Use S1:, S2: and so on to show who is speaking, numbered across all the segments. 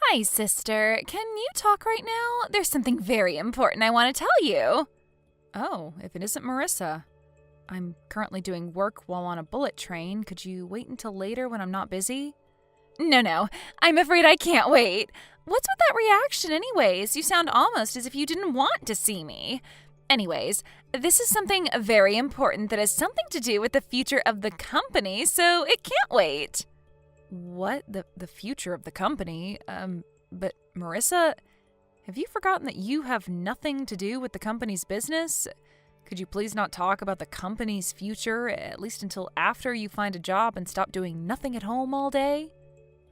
S1: Hi, sister. Can you talk right now? There's something very important I want to tell you. Oh, if it isn't Marissa. I'm currently doing work while on a bullet train. Could you wait until later when I'm not busy? No. I'm afraid I can't wait. What's with that reaction, anyways? You sound almost as if you didn't want to see me. Anyways, this is something very important that has something to do with the future of the company, so it can't wait. What? The future of the company? But Marissa, have you forgotten that you have nothing to do with the company's business? Could you please not talk about the company's future, at least until after you find a job and stop doing nothing at home all day?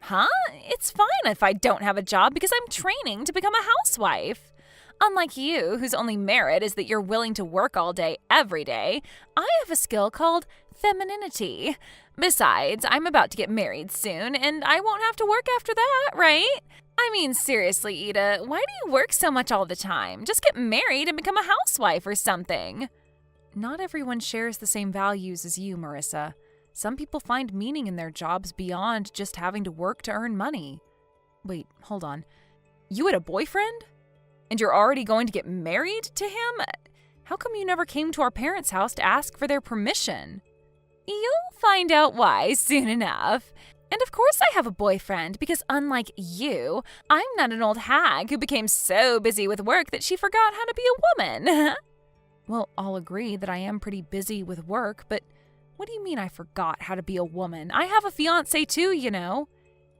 S1: Huh? It's fine if I don't have a job because I'm training to become a housewife. Unlike you, whose only merit is that you're willing to work all day, every day, I have a skill called femininity. Besides, I'm about to get married soon, and I won't have to work after that, right? I mean, seriously, Ida, why do you work so much all the time? Just get married and become a housewife or something. Not everyone shares the same values as you, Marissa. Some people find meaning in their jobs beyond just having to work to earn money. Wait, hold on. You had a boyfriend? And you're already going to get married to him? How come you never came to our parents' house to ask for their permission? You'll find out why soon enough. And of course I have a boyfriend, because unlike you, I'm not an old hag who became so busy with work that she forgot how to be a woman. Well, I'll agree that I am pretty busy with work, but what do you mean I forgot how to be a woman? I have a fiancé too, you know.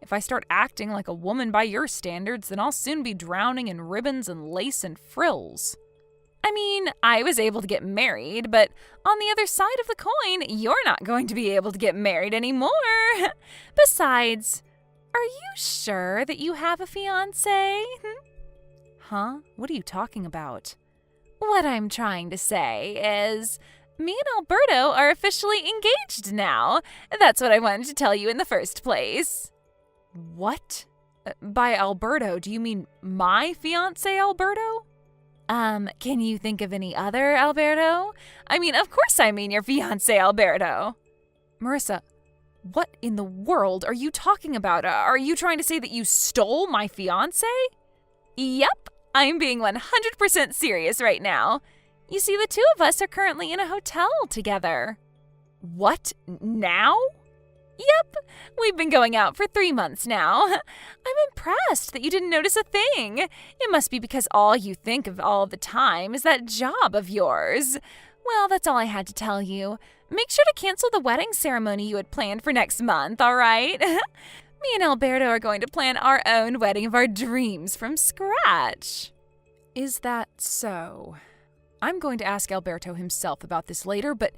S1: If I start acting like a woman by your standards, then I'll soon be drowning in ribbons and lace and frills. I mean, I was able to get married, but on the other side of the coin, you're not going to be able to get married anymore. Besides, are you sure that you have a fiancé? Huh? What are you talking about? What I'm trying to say is, me and Alberto are officially engaged now. That's what I wanted to tell you in the first place. What? By Alberto, do you mean my fiancé Alberto? Can you think of any other Alberto? I mean, of course I mean your fiancé Alberto. Marissa, what in the world are you talking about? Are you trying to say that you stole my fiancé? Yep, I'm being 100% serious right now. You see, the two of us are currently in a hotel together. What? Now? Yep, we've been going out for 3 months now. I'm impressed that you didn't notice a thing. It must be because all you think of all the time is that job of yours. Well, that's all I had to tell you. Make sure to cancel the wedding ceremony you had planned for next month, all right? Me and Alberto are going to plan our own wedding of our dreams from scratch. Is that so? I'm going to ask Alberto himself about this later, but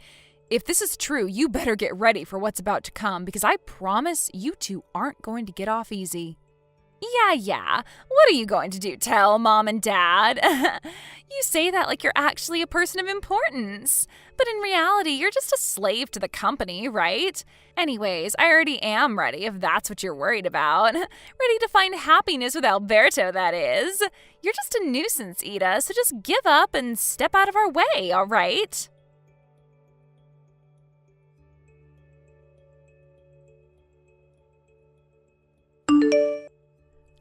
S1: if this is true, you better get ready for what's about to come, because I promise you two aren't going to get off easy. Yeah. What are you going to do? Tell Mom and Dad? You say that like you're actually a person of importance. But in reality, you're just a slave to the company, right? Anyways, I already am ready, if that's what you're worried about. Ready to find happiness with Alberto, that is. You're just a nuisance, Ida, so just give up and step out of our way, all right?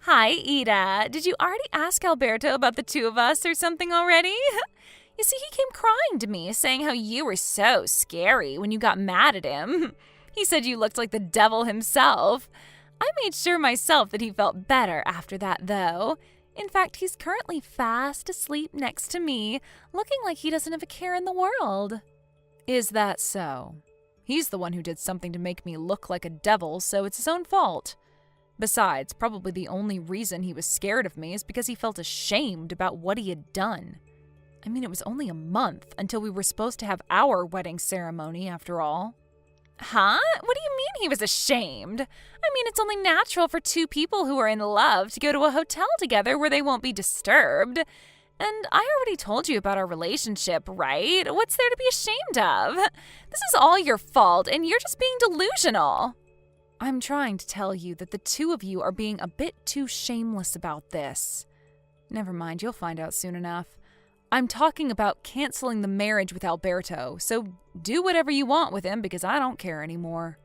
S1: Hi, Ida. Did you already ask Alberto about the two of us or something already? You see, he came crying to me, saying how you were so scary when you got mad at him. He said you looked like the devil himself. I made sure myself that he felt better after that, though. In fact, he's currently fast asleep next to me, looking like he doesn't have a care in the world. Is that so? He's the one who did something to make me look like a devil, so it's his own fault. Besides, probably the only reason he was scared of me is because he felt ashamed about what he had done. I mean, it was only a month until we were supposed to have our wedding ceremony, after all. Huh? What do you mean he was ashamed? I mean, it's only natural for two people who are in love to go to a hotel together where they won't be disturbed. And I already told you about our relationship, right? What's there to be ashamed of? This is all your fault, and you're just being delusional. I'm trying to tell you that the two of you are being a bit too shameless about this. Never mind, you'll find out soon enough. I'm talking about canceling the marriage with Alberto, so do whatever you want with him because I don't care anymore.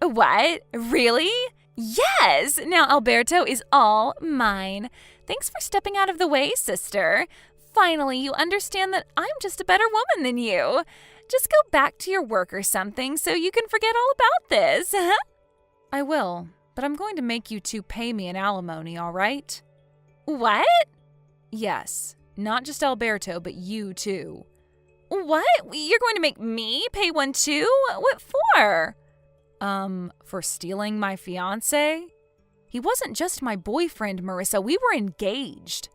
S1: What? Really? Yes! Now Alberto is all mine. Thanks for stepping out of the way, sister. Finally, you understand that I'm just a better woman than you. Just go back to your work or something so you can forget all about this. I will, but I'm going to make you two pay me an alimony, all right? What? Yes, not just Alberto, but you too. What? You're going to make me pay one too? What for? For stealing my fiancé? He wasn't just my boyfriend, Marissa. We were engaged.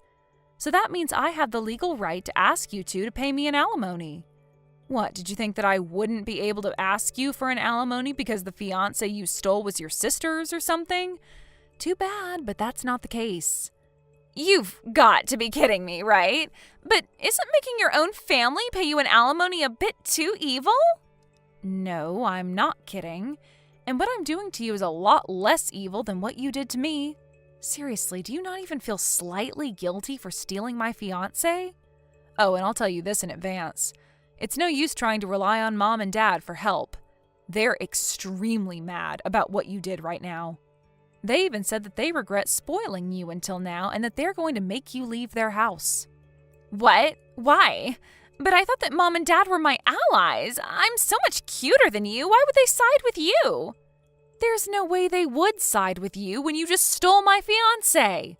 S1: So that means I have the legal right to ask you two to pay me an alimony. What, did you think that I wouldn't be able to ask you for an alimony because the fiancé you stole was your sister's or something? Too bad, but that's not the case. You've got to be kidding me, right? But isn't making your own family pay you an alimony a bit too evil? No, I'm not kidding. And what I'm doing to you is a lot less evil than what you did to me. Seriously, do you not even feel slightly guilty for stealing my fiancé? Oh, and I'll tell you this in advance. It's no use trying to rely on Mom and Dad for help. They're extremely mad about what you did right now. They even said that they regret spoiling you until now and that they're going to make you leave their house. What? Why? But I thought that Mom and Dad were my allies. I'm so much cuter than you. Why would they side with you? There's no way they would side with you when you just stole my fiancé.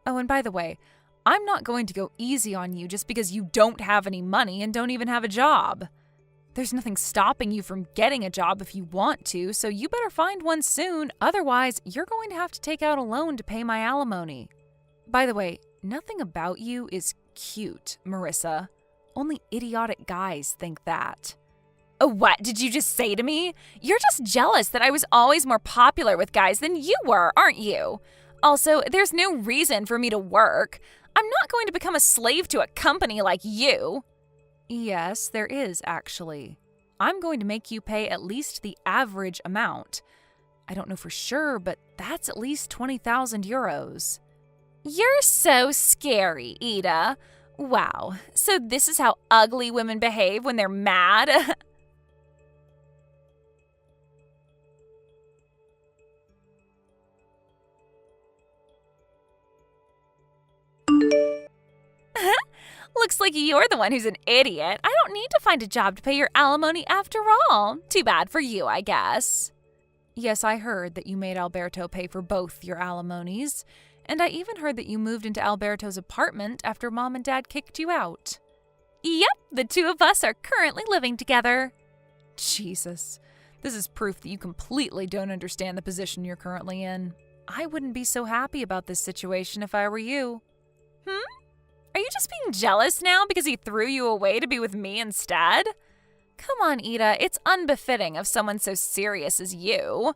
S1: Oh, and by the way, I'm not going to go easy on you just because you don't have any money and don't even have a job. There's nothing stopping you from getting a job if you want to, so you better find one soon. Otherwise, you're going to have to take out a loan to pay my alimony. By the way, nothing about you is cute, Marissa. Only idiotic guys think that. Oh, what did you just say to me? You're just jealous that I was always more popular with guys than you were, aren't you? Also, there's no reason for me to work. I'm not going to become a slave to a company like you. Yes, there is, actually. I'm going to make you pay at least the average amount. I don't know for sure, but that's at least 20,000 euros. You're so scary, Ida. Wow, so this is how ugly women behave when they're mad? Looks like you're the one who's an idiot. I don't need to find a job to pay your alimony after all. Too bad for you, I guess. Yes, I heard that you made Alberto pay for both your alimonies. And I even heard that you moved into Alberto's apartment after Mom and Dad kicked you out. Yep, the two of us are currently living together. Jesus, this is proof that you completely don't understand the position you're currently in. I wouldn't be so happy about this situation if I were you. Are you just being jealous now because he threw you away to be with me instead? Come on, Ida, it's unbefitting of someone so serious as you.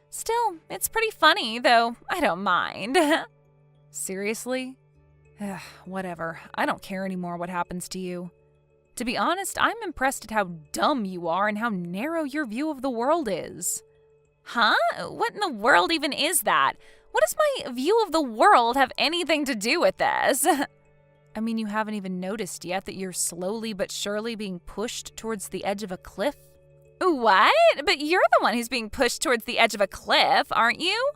S1: Still, it's pretty funny, though I don't mind. Seriously? Whatever. I don't care anymore what happens to you. To be honest, I'm impressed at how dumb you are and how narrow your view of the world is. Huh? What in the world even is that? What does my view of the world have anything to do with this? I mean, you haven't even noticed yet that you're slowly but surely being pushed towards the edge of a cliff? What? But you're the one who's being pushed towards the edge of a cliff, aren't you?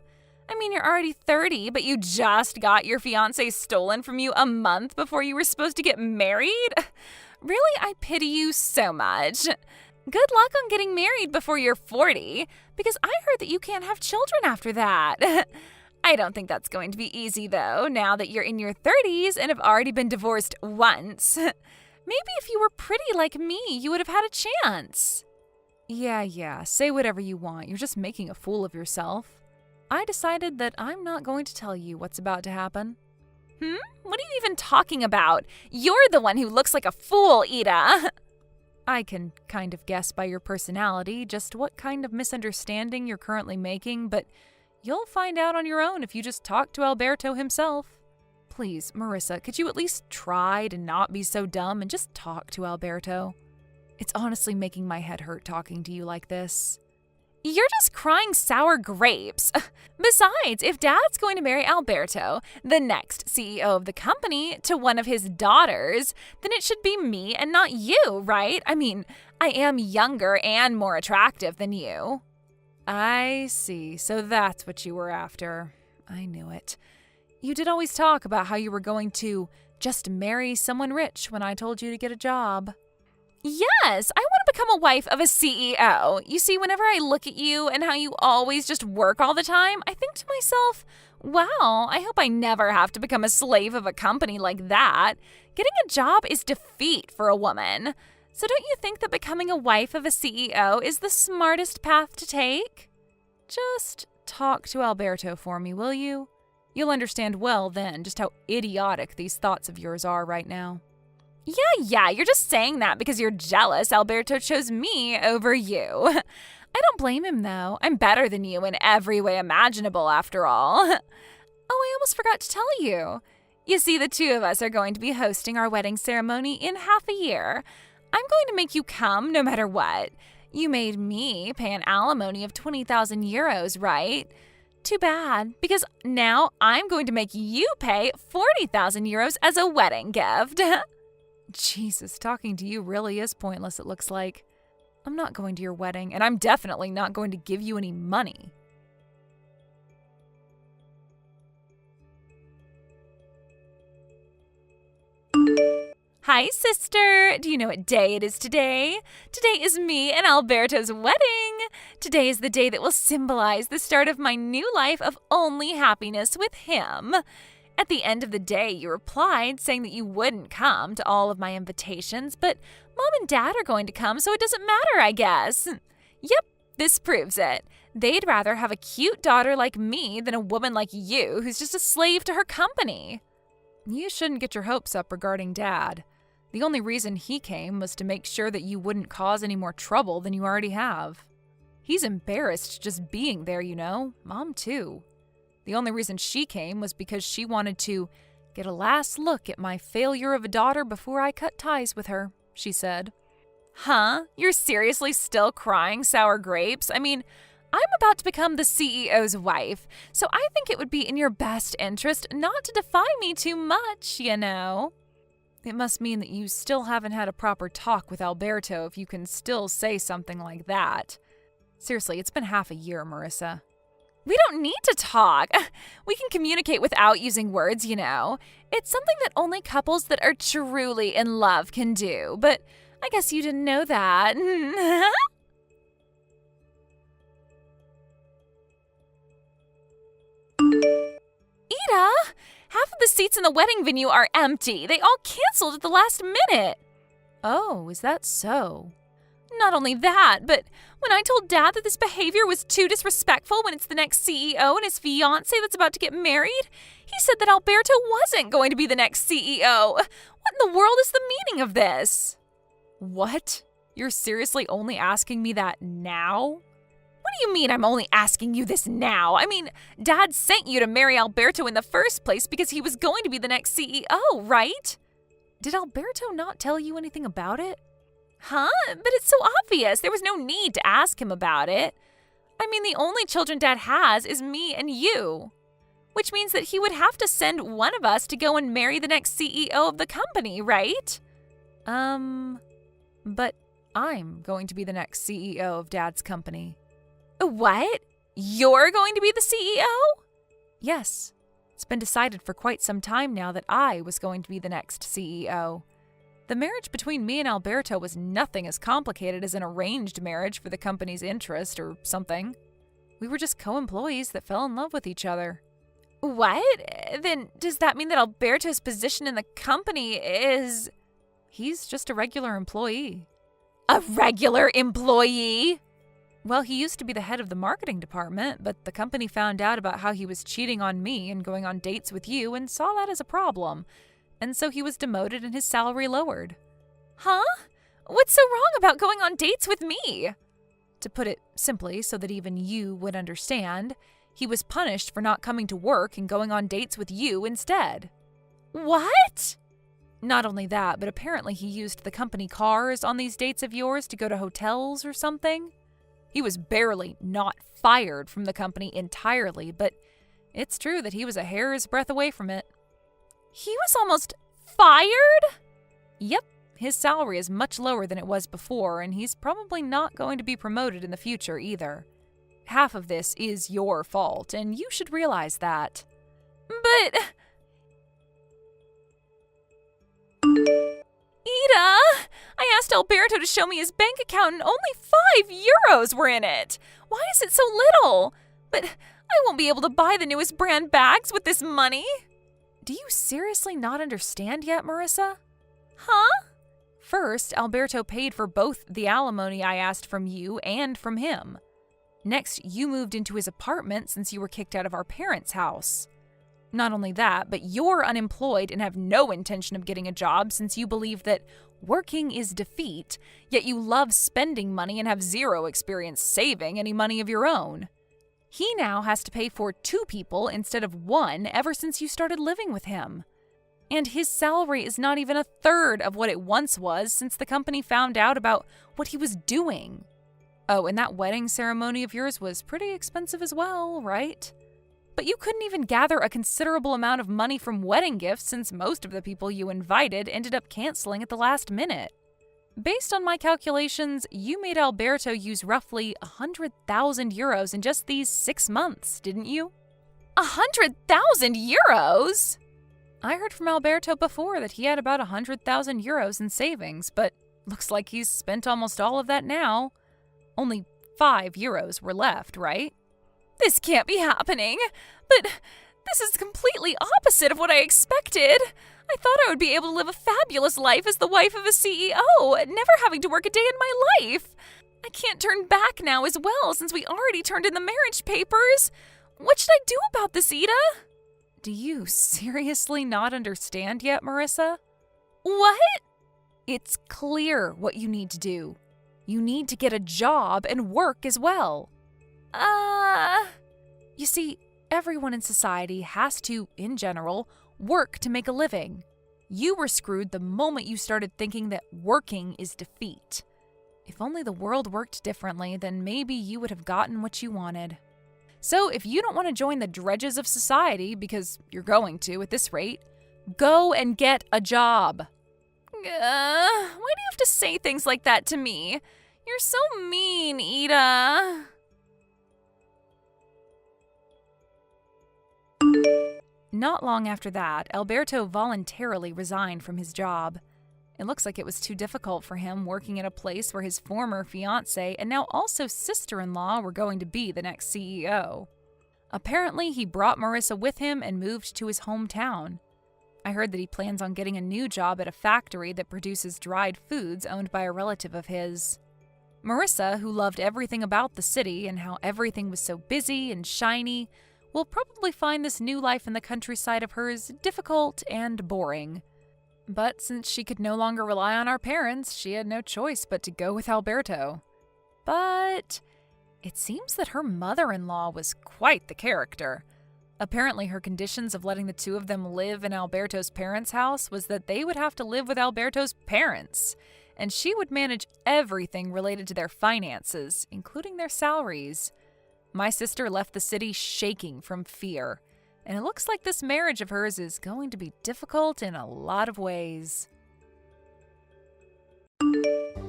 S1: I mean, you're already 30, but you just got your fiancé stolen from you a month before you were supposed to get married? Really, I pity you so much. Good luck on getting married before you're 40, because I heard that you can't have children after that. I don't think that's going to be easy, though, now that you're in your 30s and have already been divorced once. Maybe if you were pretty like me, you would have had a chance. Yeah, say whatever you want. You're just making a fool of yourself. I decided that I'm not going to tell you what's about to happen. What are you even talking about? You're the one who looks like a fool, Ida. I can kind of guess by your personality just what kind of misunderstanding you're currently making, but you'll find out on your own if you just talk to Alberto himself. Please, Marissa, could you at least try to not be so dumb and just talk to Alberto? It's honestly making my head hurt talking to you like this. You're just crying sour grapes. Besides, if Dad's going to marry Alberto, the next CEO of the company, to one of his daughters, then it should be me and not you, right? I mean, I am younger and more attractive than you. I see. So that's what you were after. I knew it. You did always talk about how you were going to just marry someone rich when I told you to get a job. Yes, I want to become a wife of a CEO. You see, whenever I look at you and how you always just work all the time, I think to myself, wow, I hope I never have to become a slave of a company like that. Getting a job is defeat for a woman. So don't you think that becoming a wife of a CEO is the smartest path to take? Just talk to Alberto for me, will you? You'll understand well then just how idiotic these thoughts of yours are right now. Yeah, you're just saying that because you're jealous Alberto chose me over you. I don't blame him, though. I'm better than you in every way imaginable, after all. Oh, I almost forgot to tell you. You see, the two of us are going to be hosting our wedding ceremony in half a year. I'm going to make you come no matter what. You made me pay an alimony of 20,000 euros, right? Too bad, because now I'm going to make you pay 40,000 euros as a wedding gift. Jesus, talking to you really is pointless, it looks like. I'm not going to your wedding, and I'm definitely not going to give you any money. Hi, sister. Do you know what day it is today? Today is me and Alberto's wedding. Today is the day that will symbolize the start of my new life of only happiness with him. At the end of the day, you replied saying that you wouldn't come to all of my invitations, but Mom and Dad are going to come, so it doesn't matter, I guess. Yep, this proves it. They'd rather have a cute daughter like me than a woman like you who's just a slave to her company. You shouldn't get your hopes up regarding Dad. The only reason he came was to make sure that you wouldn't cause any more trouble than you already have. He's embarrassed just being there, you know. Mom, too. The only reason she came was because she wanted to get a last look at my failure of a daughter before I cut ties with her, she said. Huh? You're seriously still crying sour grapes? I mean, I'm about to become the CEO's wife, so I think it would be in your best interest not to defy me too much, you know. It must mean that you still haven't had a proper talk with Alberto if you can still say something like that. Seriously, it's been half a year, Marissa. We don't need to talk. We can communicate without using words, you know. It's something that only couples that are truly in love can do, but I guess you didn't know that. Ida, half of the seats in the wedding venue are empty. They all canceled at the last minute. Oh, is that so? Not only that, but when I told Dad that this behavior was too disrespectful when it's the next CEO and his fiancé that's about to get married, he said that Alberto wasn't going to be the next CEO. What in the world is the meaning of this? What? You're seriously only asking me that now? What do you mean I'm only asking you this now? I mean, Dad sent you to marry Alberto in the first place because he was going to be the next CEO, right? Did Alberto not tell you anything about it? Huh? But it's so obvious. There was no need to ask him about it. I mean, the only children Dad has is me and you. Which means that he would have to send one of us to go and marry the next CEO of the company, right? But I'm going to be the next CEO of Dad's company. What? You're going to be the CEO? Yes. It's been decided for quite some time now that I was going to be the next CEO. The marriage between me and Alberto was nothing as complicated as an arranged marriage for the company's interest or something. We were just co-employees that fell in love with each other. What? Then does that mean that Alberto's position in the company is... He's just a regular employee. A regular employee? Well, he used to be the head of the marketing department, but the company found out about how he was cheating on me and going on dates with you and saw that as a problem. And so he was demoted and his salary lowered. Huh? What's so wrong about going on dates with me? To put it simply, so that even you would understand, he was punished for not coming to work and going on dates with you instead. What? Not only that, but apparently he used the company cars on these dates of yours to go to hotels or something. He was barely not fired from the company entirely, but it's true that he was a hair's breadth away from it. He was almost fired? Yep, his salary is much lower than it was before, and he's probably not going to be promoted in the future either. half of this is your fault, and you should realize that. But... Ida! I asked Alberto to show me his bank account and only €5 were in it. Why is it so little? But I won't be able to buy the newest brand bags with this money. Do you seriously not understand yet, Marissa? Huh? First, Alberto paid for both the alimony I asked from you and from him. Next, you moved into his apartment since you were kicked out of our parents' house. Not only that, but you're unemployed and have no intention of getting a job since you believe that working is defeat, yet you love spending money and have zero experience saving any money of your own. He now has to pay for 2 people instead of 1 ever since you started living with him. And his salary is not even 1/3 of what it once was since the company found out about what he was doing. Oh, and that wedding ceremony of yours was pretty expensive as well, right? But you couldn't even gather a considerable amount of money from wedding gifts since most of the people you invited ended up canceling at the last minute. Based on my calculations, you made Alberto use roughly €100,000 in just these 6 months, didn't you? €100,000? I heard from Alberto before that he had about €100,000 in savings, but looks like he's spent almost all of that now. Only €5 were left, right? This can't be happening, but this is completely opposite of what I expected. I thought I would be able to live a fabulous life as the wife of a CEO, never having to work a day in my life. I can't turn back now as well since we already turned in the marriage papers. What should I do about this, Ida? Do you seriously not understand yet, Marissa? What? It's clear what you need to do. You need to get a job and work as well. You see, everyone in society has to, in general, work to make a living. You were screwed the moment you started thinking that working is defeat. If only the world worked differently, then maybe you would have gotten what you wanted. So if you don't want to join the dredges of society, because you're going to at this rate, go and get a job. Why do you have to say things like that to me? You're so mean, Ida. Not long after that, Alberto voluntarily resigned from his job. It looks like it was too difficult for him working at a place where his former fiancée and now also sister-in-law were going to be the next CEO. Apparently, he brought Marissa with him and moved to his hometown. I heard that he plans on getting a new job at a factory that produces dried foods owned by a relative of his. Marissa, who loved everything about the city and how everything was so busy and shiny, will probably find this new life in the countryside of hers difficult and boring. But since she could no longer rely on our parents, she had no choice but to go with Alberto. But it seems that her mother-in-law was quite the character. Apparently her conditions of letting the 2 of them live in Alberto's parents' house was that they would have to live with Alberto's parents, and she would manage everything related to their finances, including their salaries. My sister left the city shaking from fear, and it looks like this marriage of hers is going to be difficult in a lot of ways.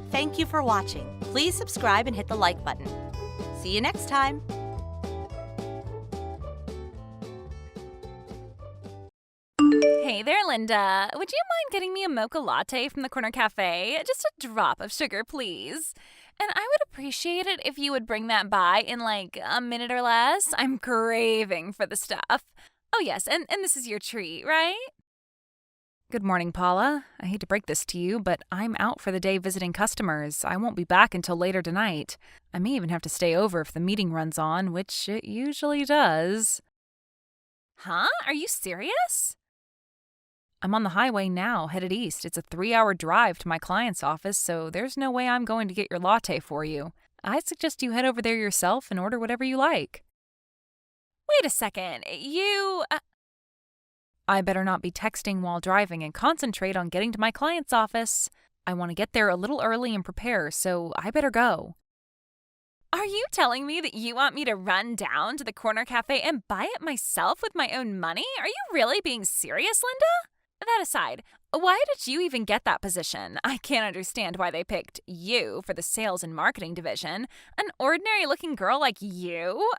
S2: Thank you for watching. Please subscribe and hit the like button. See you next time.
S1: Hey there, Linda. Would you mind getting me a mocha latte from the corner cafe? Just a drop of sugar, please. And I would appreciate it if you would bring that by in like a minute or less. I'm craving for the stuff. Oh yes, and this is your treat, right? Good morning, Paula. I hate to break this to you, but I'm out for the day visiting customers. I won't be back until later tonight. I may even have to stay over if the meeting runs on, which it usually does. Huh? Are you serious? I'm on the highway now, headed east. It's a 3-hour drive to my client's office, so there's no way I'm going to get your latte for you. I suggest you head over there yourself and order whatever you like. Wait a second. I better not be texting while driving and concentrate on getting to my client's office. I want to get there a little early and prepare, so I better go. Are you telling me that you want me to run down to the corner cafe and buy it myself with my own money? Are you really being serious, Linda? That aside, why did you even get that position? I can't understand why they picked you for the sales and marketing division. An ordinary looking girl like you?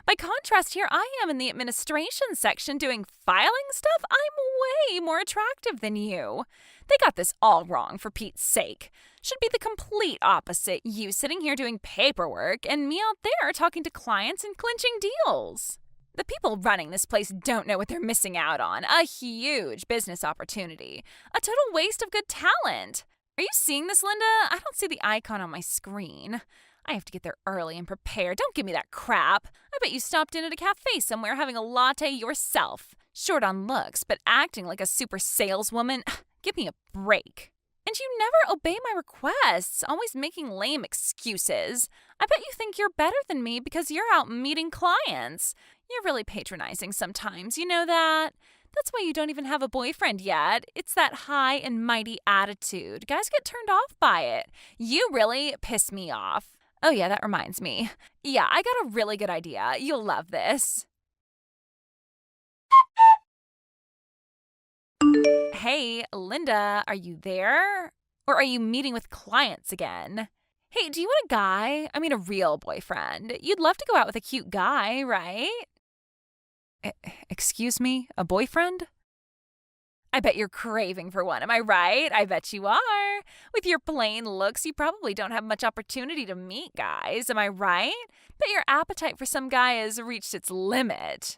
S1: By contrast, here I am in the administration section doing filing stuff. I'm way more attractive than you. They got this all wrong, for Pete's sake. Should be the complete opposite. You sitting here doing paperwork and me out there talking to clients and clinching deals. The people running this place don't know what they're missing out on. A huge business opportunity. A total waste of good talent. Are you seeing this, Linda? I don't see the icon on my screen. I have to get there early and prepare. Don't give me that crap. I bet you stopped in at a cafe somewhere having a latte yourself. Short on looks, but acting like a super saleswoman. Give me a break. And you never obey my requests, always making lame excuses. I bet you think you're better than me because you're out meeting clients. You're really patronizing sometimes, you know that? That's why you don't even have a boyfriend yet. It's that high and mighty attitude. Guys get turned off by it. You really piss me off. Oh yeah, that reminds me. Yeah, I got a really good idea. You'll love this. Hey, Linda, are you there? Or are you meeting with clients again? Hey, do you want a guy? I mean, a real boyfriend. You'd love to go out with a cute guy, right? Excuse me, a boyfriend? I bet you're craving for one, am I right? I bet you are. With your plain looks, you probably don't have much opportunity to meet guys, am I right? Bet your appetite for some guy has reached its limit.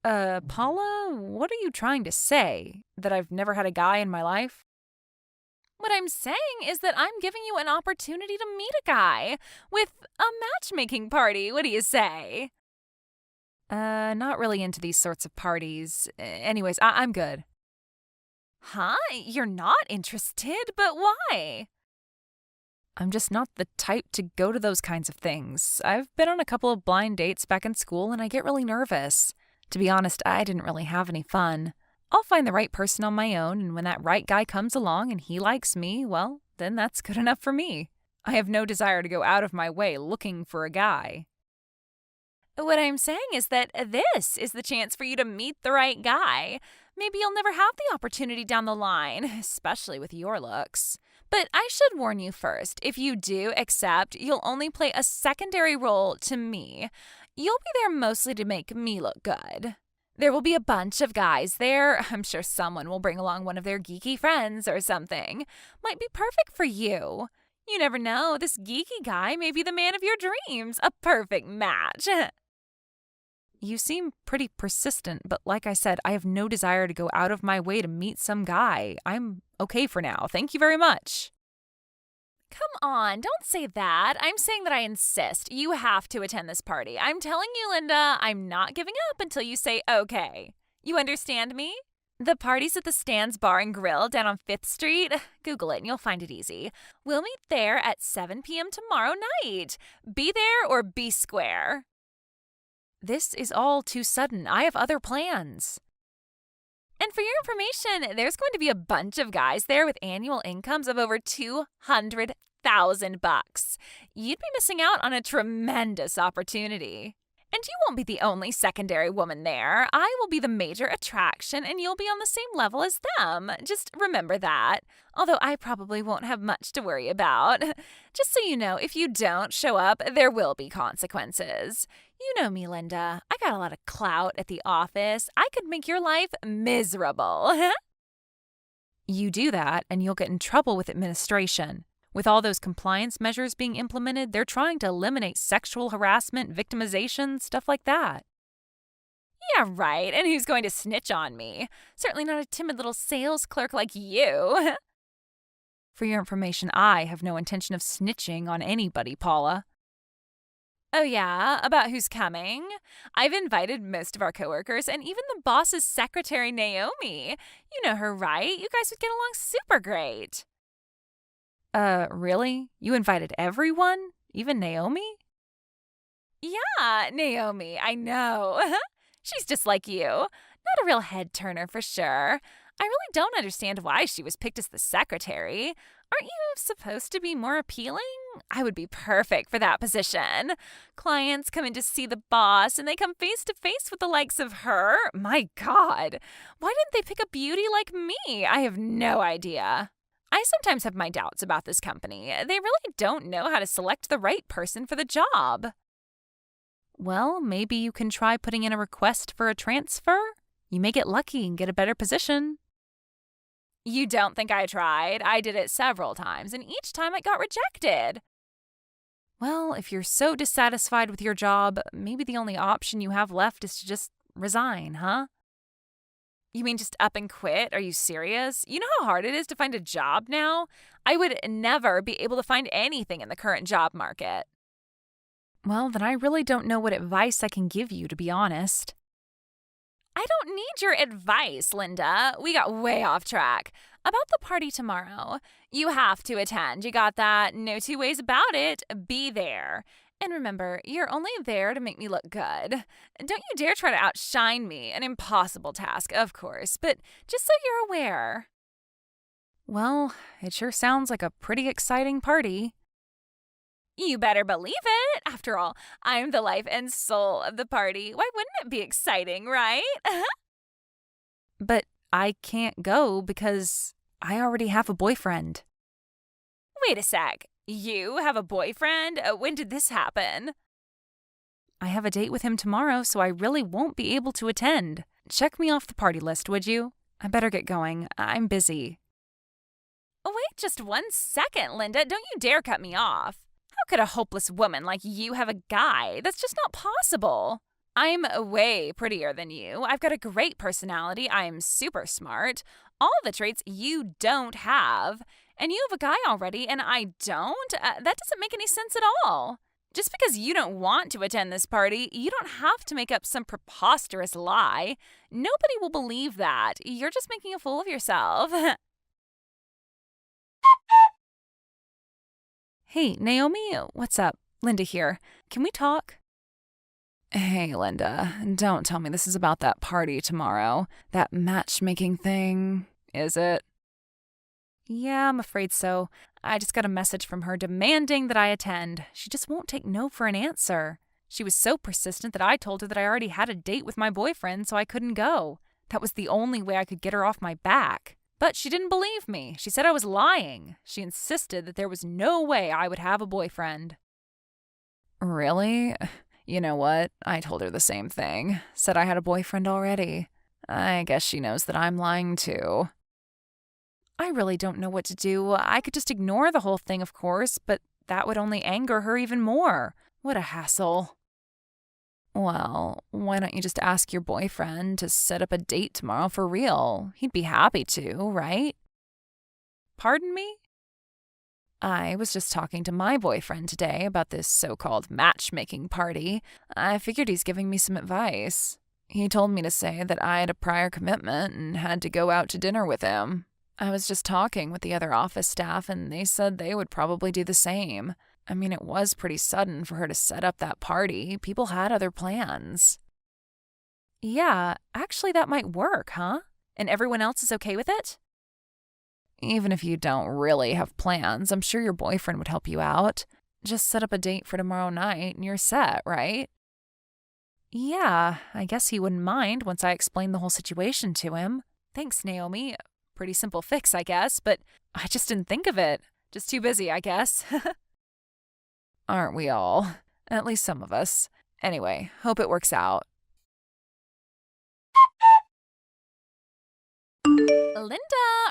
S1: Paula, what are you trying to say? That I've never had a guy in my life? What I'm saying is that I'm giving you an opportunity to meet a guy with a matchmaking party. What do you say? Not really into these sorts of parties. Anyways, I'm good. Huh? You're not interested? But why? I'm just not the type to go to those kinds of things. I've been on a couple of blind dates back in school and I get really nervous. To be honest, I didn't really have any fun. I'll find the right person on my own, and when that right guy comes along and he likes me, well, then that's good enough for me. I have no desire to go out of my way looking for a guy. What I'm saying is that this is the chance for you to meet the right guy. Maybe you'll never have the opportunity down the line, especially with your looks. But I should warn you first, if you do accept, you'll only play a secondary role to me. You'll be there mostly to make me look good. There will be a bunch of guys there. I'm sure someone will bring along one of their geeky friends or something. Might be perfect for you. You never know, this geeky guy may be the man of your dreams. A perfect match. You seem pretty persistent, but like I said, I have no desire to go out of my way to meet some guy. I'm okay for now. Thank you very much. Come on, don't say that. I'm saying that I insist. You have to attend this party. I'm telling you, Linda, I'm not giving up until you say okay. You understand me? The party's at the Stan's Bar and Grill down on 5th Street. Google it and you'll find it easy. We'll meet there at 7 p.m. tomorrow night. Be there or be square. This is all too sudden. I have other plans. And for your information, there's going to be a bunch of guys there with annual incomes of over $200,000. You'd be missing out on a tremendous opportunity. And you won't be the only secondary woman there. I will be the major attraction and you'll be on the same level as them. Just remember that. Although I probably won't have much to worry about. Just so you know, if you don't show up, there will be consequences. You know me, Linda. I got a lot of clout at the office. I could make your life miserable. You do that and you'll get in trouble with administration. With all those compliance measures being implemented, they're trying to eliminate sexual harassment, victimization, stuff like that. Yeah, right. And who's going to snitch on me? Certainly not a timid little sales clerk like you. For your information, I have no intention of snitching on anybody, Paula. Oh yeah? About who's coming? I've invited most of our coworkers and even the boss's secretary, Naomi. You know her, right? You guys would get along super great. Really? You invited everyone? Even Naomi? Yeah, Naomi, I know. She's just like you. Not a real head-turner for sure. I really don't understand why she was picked as the secretary. Aren't you supposed to be more appealing? I would be perfect for that position. Clients come in to see the boss and they come face to face with the likes of her. My God, why didn't they pick a beauty like me? I have no idea. I sometimes have my doubts about this company. They really don't know how to select the right person for the job. Well, maybe you can try putting in a request for a transfer. You may get lucky and get a better position. You don't think I tried? I did it several times, and each time it got rejected. Well, if you're so dissatisfied with your job, maybe the only option you have left is to just resign, huh? You mean just up and quit? Are you serious? You know how hard it is to find a job now? I would never be able to find anything in the current job market. Well, then I really don't know what advice I can give you, to be honest. I don't need your advice, Linda. We got way off track. About the party tomorrow. You have to attend. You got that? No two ways about it. Be there. And remember, you're only there to make me look good. Don't you dare try to outshine me. An impossible task, of course, but just so you're aware. Well, it sure sounds like a pretty exciting party. You better believe it. After all, I'm the life and soul of the party. Why wouldn't it be exciting, right? But I can't go because I already have a boyfriend. Wait a sec. You have a boyfriend? When did this happen? I have a date with him tomorrow, so I really won't be able to attend. Check me off the party list, would you? I better get going. I'm busy. Wait just 1 second, Linda. Don't you dare cut me off. How could a hopeless woman like you have a guy? That's just not possible. I'm way prettier than you. I've got a great personality. I'm super smart. All the traits you don't have. And you have a guy already, and I don't? That doesn't make any sense at all. Just because you don't want to attend this party, you don't have to make up some preposterous lie. Nobody will believe that. You're just making a fool of yourself. Hey, Naomi, what's up? Linda here. Can we talk? Hey, Linda, don't tell me this is about that party tomorrow. That matchmaking thing, is it? Yeah, I'm afraid so. I just got a message from her demanding that I attend. She just won't take no for an answer. She was so persistent that I told her that I already had a date with my boyfriend, so I couldn't go. That was the only way I could get her off my back. But she didn't believe me. She said I was lying. She insisted that there was no way I would have a boyfriend. Really? You know what? I told her the same thing. Said I had a boyfriend already. I guess she knows that I'm lying too. I really don't know what to do. I could just ignore the whole thing, of course, but that would only anger her even more. What a hassle. Well, why don't you just ask your boyfriend to set up a date tomorrow for real? He'd be happy to, right? Pardon me? I was just talking to my boyfriend today about this so-called matchmaking party. I figured he's giving me some advice. He told me to say that I had a prior commitment and had to go out to dinner with him. I was just talking with the other office staff, and they said they would probably do the same. I mean, it was pretty sudden for her to set up that party. People had other plans. Yeah, actually that might work, huh? And everyone else is okay with it? Even if you don't really have plans, I'm sure your boyfriend would help you out. Just set up a date for tomorrow night and you're set, right? Yeah, I guess he wouldn't mind once I explained the whole situation to him. Thanks, Naomi. Pretty simple fix, I guess, but I just didn't think of it. Just too busy, I guess. Aren't we all? At least some of us. Anyway, hope it works out. Linda,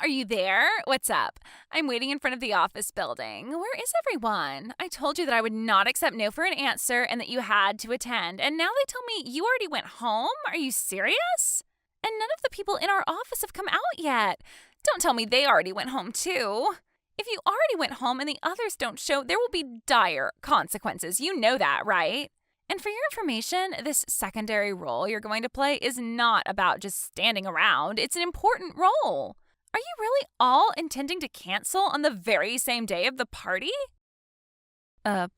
S1: are you there? What's up? I'm waiting in front of the office building. Where is everyone? I told you that I would not accept no for an answer and that you had to attend, and now they tell me you already went home? Are you serious? And none of the people in our office have come out yet. Don't tell me they already went home too. If you already went home and the others don't show, there will be dire consequences. You know that, right? And for your information, this secondary role you're going to play is not about just standing around. It's an important role. Are you really all intending to cancel on the very same day of the party?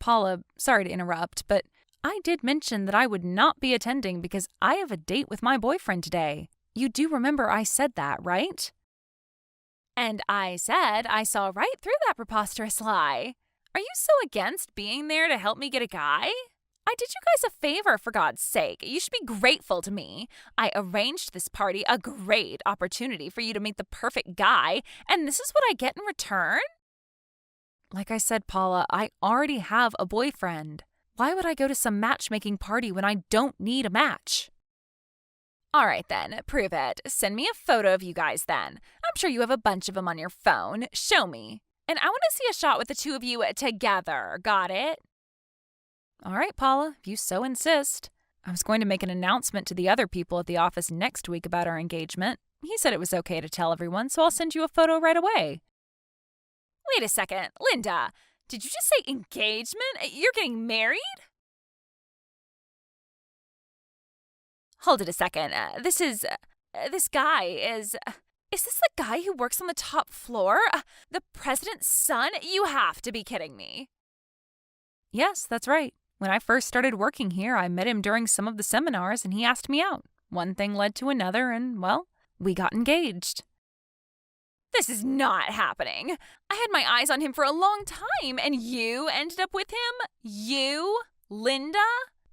S1: Paula, sorry to interrupt, but I did mention that I would not be attending because I have a date with my boyfriend today. You do remember I said that, right? And I said I saw right through that preposterous lie. Are you so against being there to help me get a guy? I did you guys a favor, for God's sake. You should be grateful to me. I arranged this party, a great opportunity for you to meet the perfect guy, and this is what I get in return? Like I said, Paula, I already have a boyfriend. Why would I go to some matchmaking party when I don't need a match? All right then, prove it. Send me a photo of you guys then. I'm sure you have a bunch of them on your phone. Show me. And I want to see a shot with the two of you together. Got it? All right, Paula, if you so insist. I was going to make an announcement to the other people at the office next week about our engagement. He said it was okay to tell everyone, so I'll send you a photo right away. Wait a second, Linda. Did you just say engagement? You're getting married? Hold it a second. This guy is this the guy who works on the top floor? The president's son? You have to be kidding me. Yes, that's right. When I first started working here, I met him during some of the seminars and he asked me out. One thing led to another and, well, we got engaged. This is not happening. I had my eyes on him for a long time and you ended up with him? You? Linda?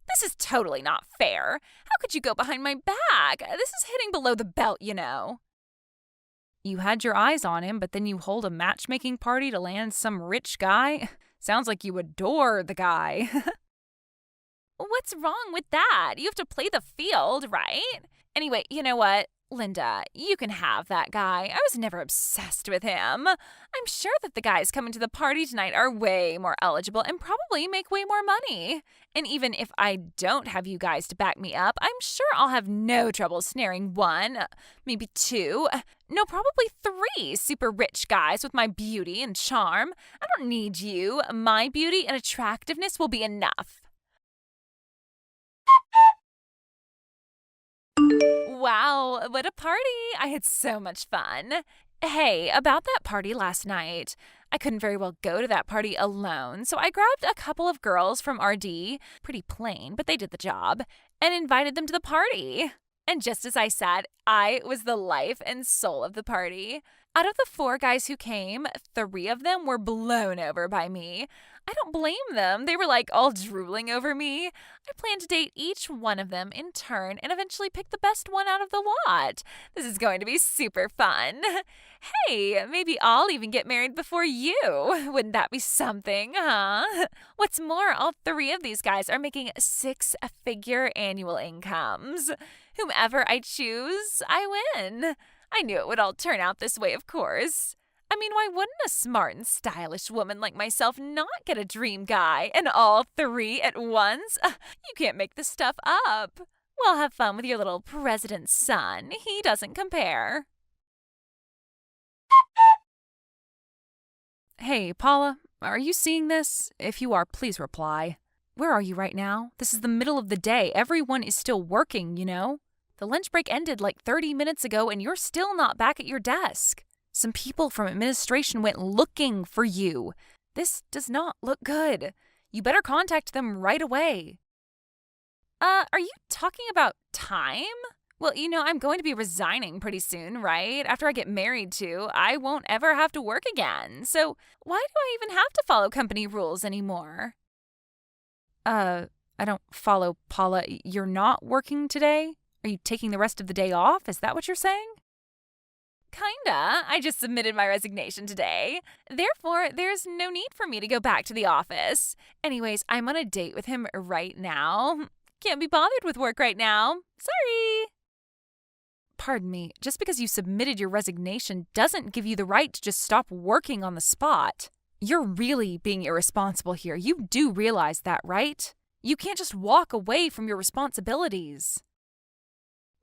S1: This is totally not fair. How could you go behind my back? This is hitting below the belt, you know. You had your eyes on him, but then you hold a matchmaking party to land some rich guy? Sounds like you adore the guy. What's wrong with that? You have to play the field, right? Anyway, you know what? Linda, you can have that guy. I was never obsessed with him. I'm sure that the guys coming to the party tonight are way more eligible and probably make way more money. And even if I don't have you guys to back me up, I'm sure I'll have no trouble snaring one, maybe two, no, probably three super rich guys with my beauty and charm. I don't need you. My beauty and attractiveness will be enough. Wow, what a party! I had so much fun. Hey, about that party last night. I couldn't very well go to that party alone, so I grabbed a couple of girls from RD, pretty plain, but they did the job, and invited them to the party. And just as I said, I was the life and soul of the party. Out of the 4 guys who came, 3 of them were blown over by me. I don't blame them. They were like all drooling over me. I plan to date each one of them in turn and eventually pick the best one out of the lot. This is going to be super fun. Hey, maybe I'll even get married before you. Wouldn't that be something, huh? What's more, all 3 of these guys are making 6-figure annual incomes. Whomever I choose, I win. I knew it would all turn out this way, of course. I mean, why wouldn't a smart and stylish woman like myself not get a dream guy and all 3 at once? You can't make this stuff up. Well, have fun with your little president's son. He doesn't compare. Hey, Paula, are you seeing this? If you are, please reply. Where are you right now? This is the middle of the day. Everyone is still working, you know? The lunch break ended like 30 minutes ago and you're still not back at your desk. Some people from administration went looking for you. This does not look good. You better contact them right away. Are you talking about time? Well, you know, I'm going to be resigning pretty soon, right? After I get married too, I won't ever have to work again. So why do I even have to follow company rules anymore? I don't follow, Paula. You're not working today? Are you taking the rest of the day off? Is that what you're saying? Kinda. I just submitted my resignation today. Therefore, there's no need for me to go back to the office. Anyways, I'm on a date with him right now. Can't be bothered with work right now. Sorry. Pardon me, just because you submitted your resignation doesn't give you the right to just stop working on the spot. You're really being irresponsible here. You do realize that, right? You can't just walk away from your responsibilities.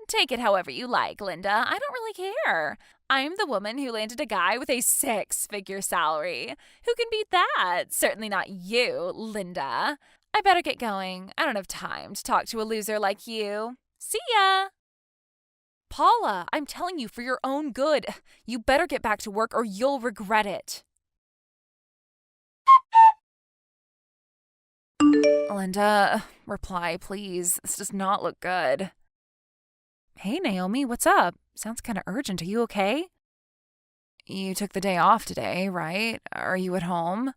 S1: Take it however you like, Linda. I don't really care. I'm the woman who landed a guy with a 6-figure salary. Who can beat that? Certainly not you, Linda. I better get going. I don't have time to talk to a loser like you. See ya! Paula, I'm telling you for your own good. You better get back to work or you'll regret it. Linda, reply, please. This does not look good. Hey, Naomi, what's up? Sounds kind of urgent. Are you okay? You took the day off today, right? Are you at home?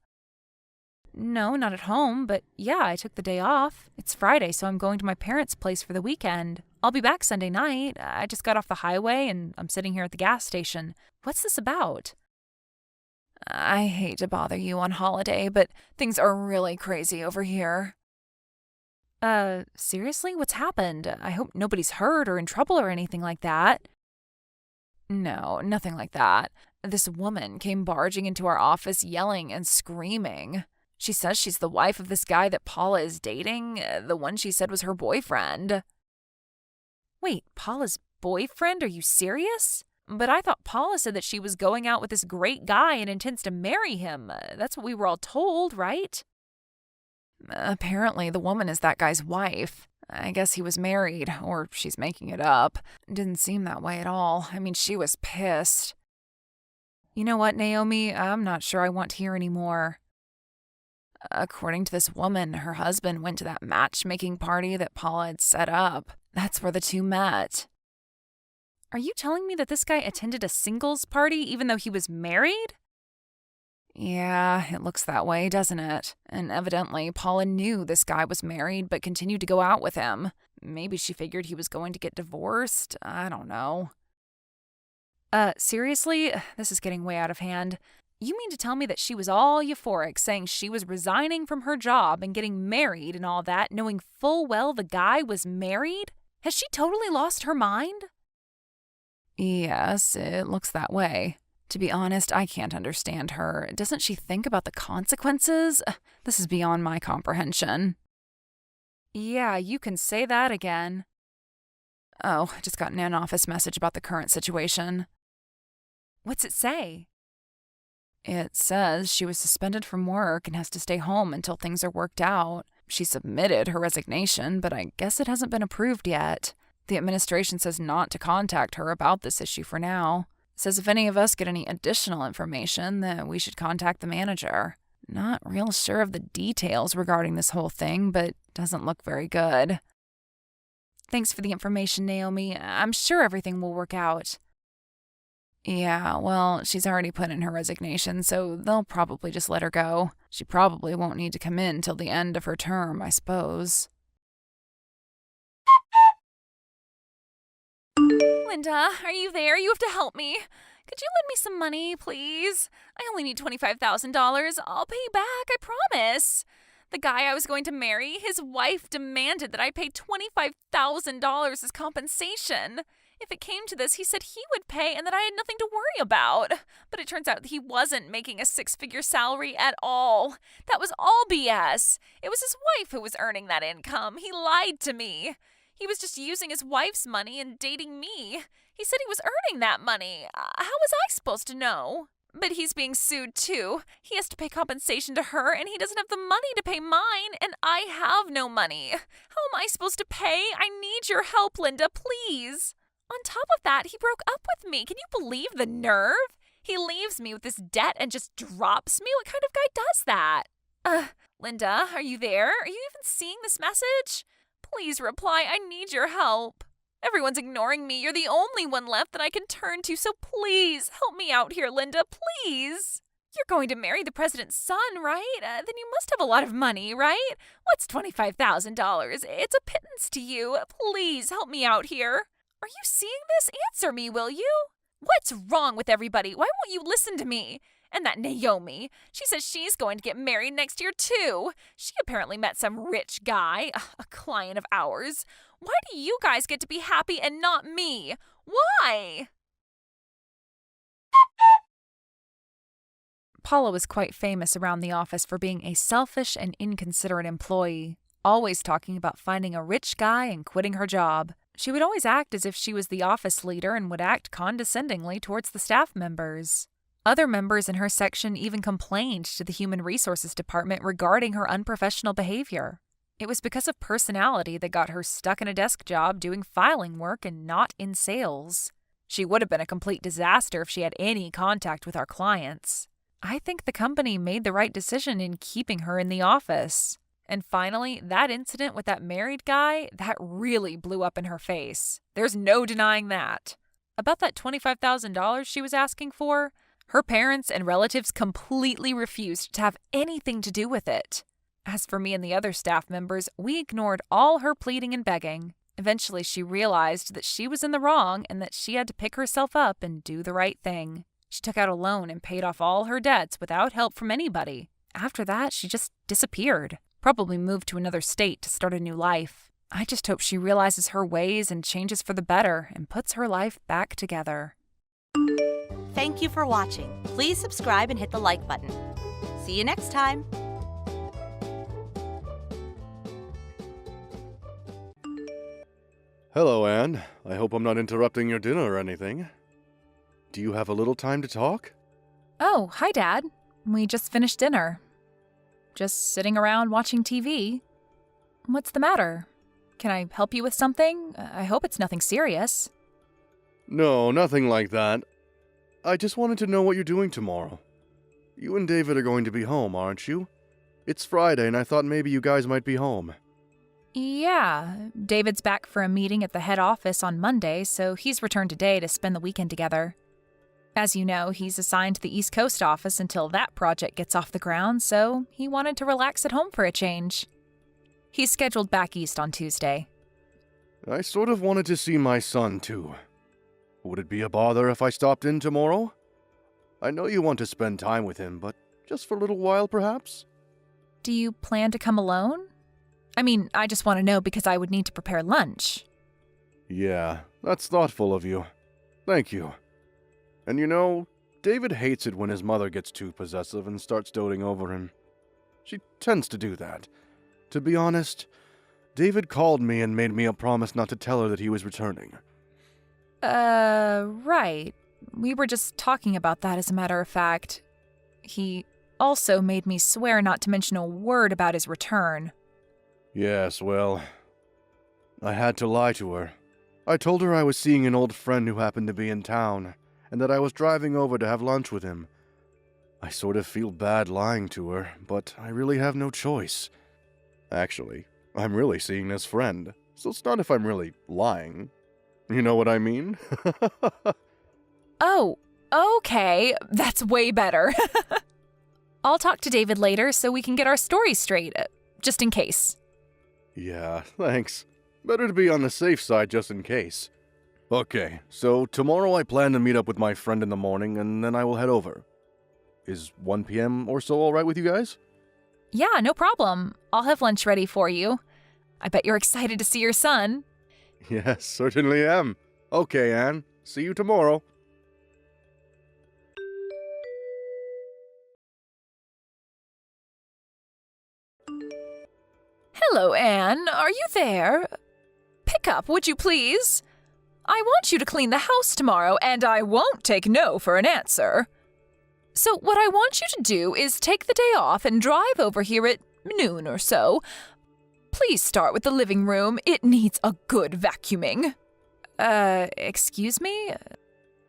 S1: No, not at home, but yeah, I took the day off. It's Friday, so I'm going to my parents' place for the weekend. I'll be back Sunday night. I just got off the highway and I'm sitting here at the gas station. What's this about? I hate to bother you on holiday, but things are really crazy over here. Seriously? What's happened? I hope nobody's hurt or in trouble or anything like that. No, nothing like that. This woman came barging into our office yelling and screaming. She says she's the wife of this guy that Paula is dating, the one she said was her boyfriend. Wait, Paula's boyfriend? Are you serious? But I thought Paula said that she was going out with this great guy and intends to marry him. That's what we were all told, right? Apparently, the woman is that guy's wife. I guess he was married, or she's making it up. Didn't seem that way at all. I mean, she was pissed. You know what, Naomi? I'm not sure I want to hear any more. According to this woman, her husband went to that matchmaking party that Paula had set up. That's where the two met. Are you telling me that this guy attended a singles party even though he was married? Yeah, it looks that way, doesn't it? And evidently, Paula knew this guy was married but continued to go out with him. Maybe she figured he was going to get divorced. I don't know. Seriously? This is getting way out of hand. You mean to tell me that she was all euphoric, saying she was resigning from her job and getting married and all that, knowing full well the guy was married? Has she totally lost her mind? Yes, it looks that way. To be honest, I can't understand her. Doesn't she think about the consequences? This is beyond my comprehension. Yeah, you can say that again. Oh, I just got an in-office message about the current situation. What's it say? It says she was suspended from work and has to stay home until things are worked out. She submitted her resignation, but I guess it hasn't been approved yet. The administration says not to contact her about this issue for now. Says if any of us get any additional information, that we should contact the manager. Not real sure of the details regarding this whole thing, but doesn't look very good. Thanks for the information, Naomi. I'm sure everything will work out. Yeah, well, she's already put in her resignation, so they'll probably just let her go. She probably won't need to come in till the end of her term, I suppose. Linda, are you there? You have to help me. Could you lend me some money, please? I only need $25,000. I'll pay you back, I promise. The guy I was going to marry, his wife demanded that I pay $25,000 as compensation. If it came to this, he said he would pay and that I had nothing to worry about. But it turns out that he wasn't making a six-figure salary at all. That was all BS. It was his wife who was earning that income. He lied to me. He was just using his wife's money and dating me. He said he was earning that money. How was I supposed to know? But he's being sued too. He has to pay compensation to her and he doesn't have the money to pay mine and I have no money. How am I supposed to pay? I need your help, Linda, please. On top of that, he broke up with me. Can you believe the nerve? He leaves me with this debt and just drops me? What kind of guy does that? Linda, are you there? Are you even seeing this message? Please reply. I need your help. Everyone's ignoring me. You're the only one left that I can turn to, so please help me out here, Linda, please. You're going to marry the president's son, right? Then you must have a lot of money, right? What's $25,000? It's a pittance to you. Please help me out here. Are you seeing this? Answer me, will you? What's wrong with everybody? Why won't you listen to me? And that Naomi, she says she's going to get married next year too. She apparently met some rich guy, a client of ours. Why do you guys get to be happy and not me? Why? Paula was quite famous around the office for being a selfish and inconsiderate employee, always talking about finding a rich guy and quitting her job. She would always act as if she was the office leader and would act condescendingly towards the staff members. Other members in her section even complained to the Human Resources Department regarding her unprofessional behavior. It was because of personality that got her stuck in a desk job doing filing work and not in sales. She would have been a complete disaster if she had any contact with our clients. I think the company made the right decision in keeping her in the office. And finally, that incident with that married guy, that really blew up in her face. There's no denying that. About that $25,000 she was asking for, Her parents and relatives completely refused to have anything to do with it. As for me and the other staff members, we ignored all her pleading and begging. Eventually, she realized that she was in the wrong and that she had to pick herself up and do the right thing. She took out a loan and paid off all her debts without help from anybody. After that, she just disappeared. Probably moved to another state to start a new life. I just hope she realizes her ways and changes for the better and puts her life back together.
S2: Thank you for watching. Please subscribe and hit the like button. See you next time.
S3: Hello, Anne. I hope I'm not interrupting your dinner or anything. Do you have a little time to talk?
S1: Oh, hi, Dad. We just finished dinner. Just sitting around watching TV. What's the matter? Can I help you with something? I hope it's nothing serious.
S3: No, nothing like that. I just wanted to know what you're doing tomorrow. You and David are going to be home, aren't you? It's Friday, and I thought maybe you guys might be home.
S1: Yeah, David's back for a meeting at the head office on Monday, so he's returned today to spend the weekend together. As you know, he's assigned to the East Coast office until that project gets off the ground, so he wanted to relax at home for a change. He's scheduled back east on Tuesday.
S3: I sort of wanted to see my son, too. Would it be a bother if I stopped in tomorrow? I know you want to spend time with him, but just for a little while, perhaps?
S1: Do you plan to come alone? I mean, I just want to know because I would need to prepare lunch.
S3: Yeah, that's thoughtful of you. Thank you. And you know, David hates it when his mother gets too possessive and starts doting over him. She tends to do that. To be honest, David called me and made me a promise not to tell her that he was returning.
S1: Right. We were just talking about that as a matter of fact. He also made me swear not to mention a word about his return.
S3: Yes, well, I had to lie to her. I told her I was seeing an old friend who happened to be in town, and that I was driving over to have lunch with him. I sort of feel bad lying to her, but I really have no choice. Actually, I'm really seeing this friend, so it's not if I'm really lying. You know what I mean?
S1: Oh, okay. That's way better. I'll talk to David later so we can get our story straight, just in case.
S3: Yeah, thanks. Better to be on the safe side just in case. Okay, so tomorrow I plan to meet up with my friend in the morning, and then I will head over. Is 1 p.m. or so alright with you guys?
S1: Yeah, no problem. I'll have lunch ready for you. I bet you're excited to see your son.
S3: Yes, certainly am. Okay, Anne. See you tomorrow.
S1: Hello, Anne. Are you there? Pick up, would you please? I want you to clean the house tomorrow, and I won't take no for an answer. So what I want you to do is take the day off and drive over here at noon or so. Please start with the living room. It needs a good vacuuming. Excuse me?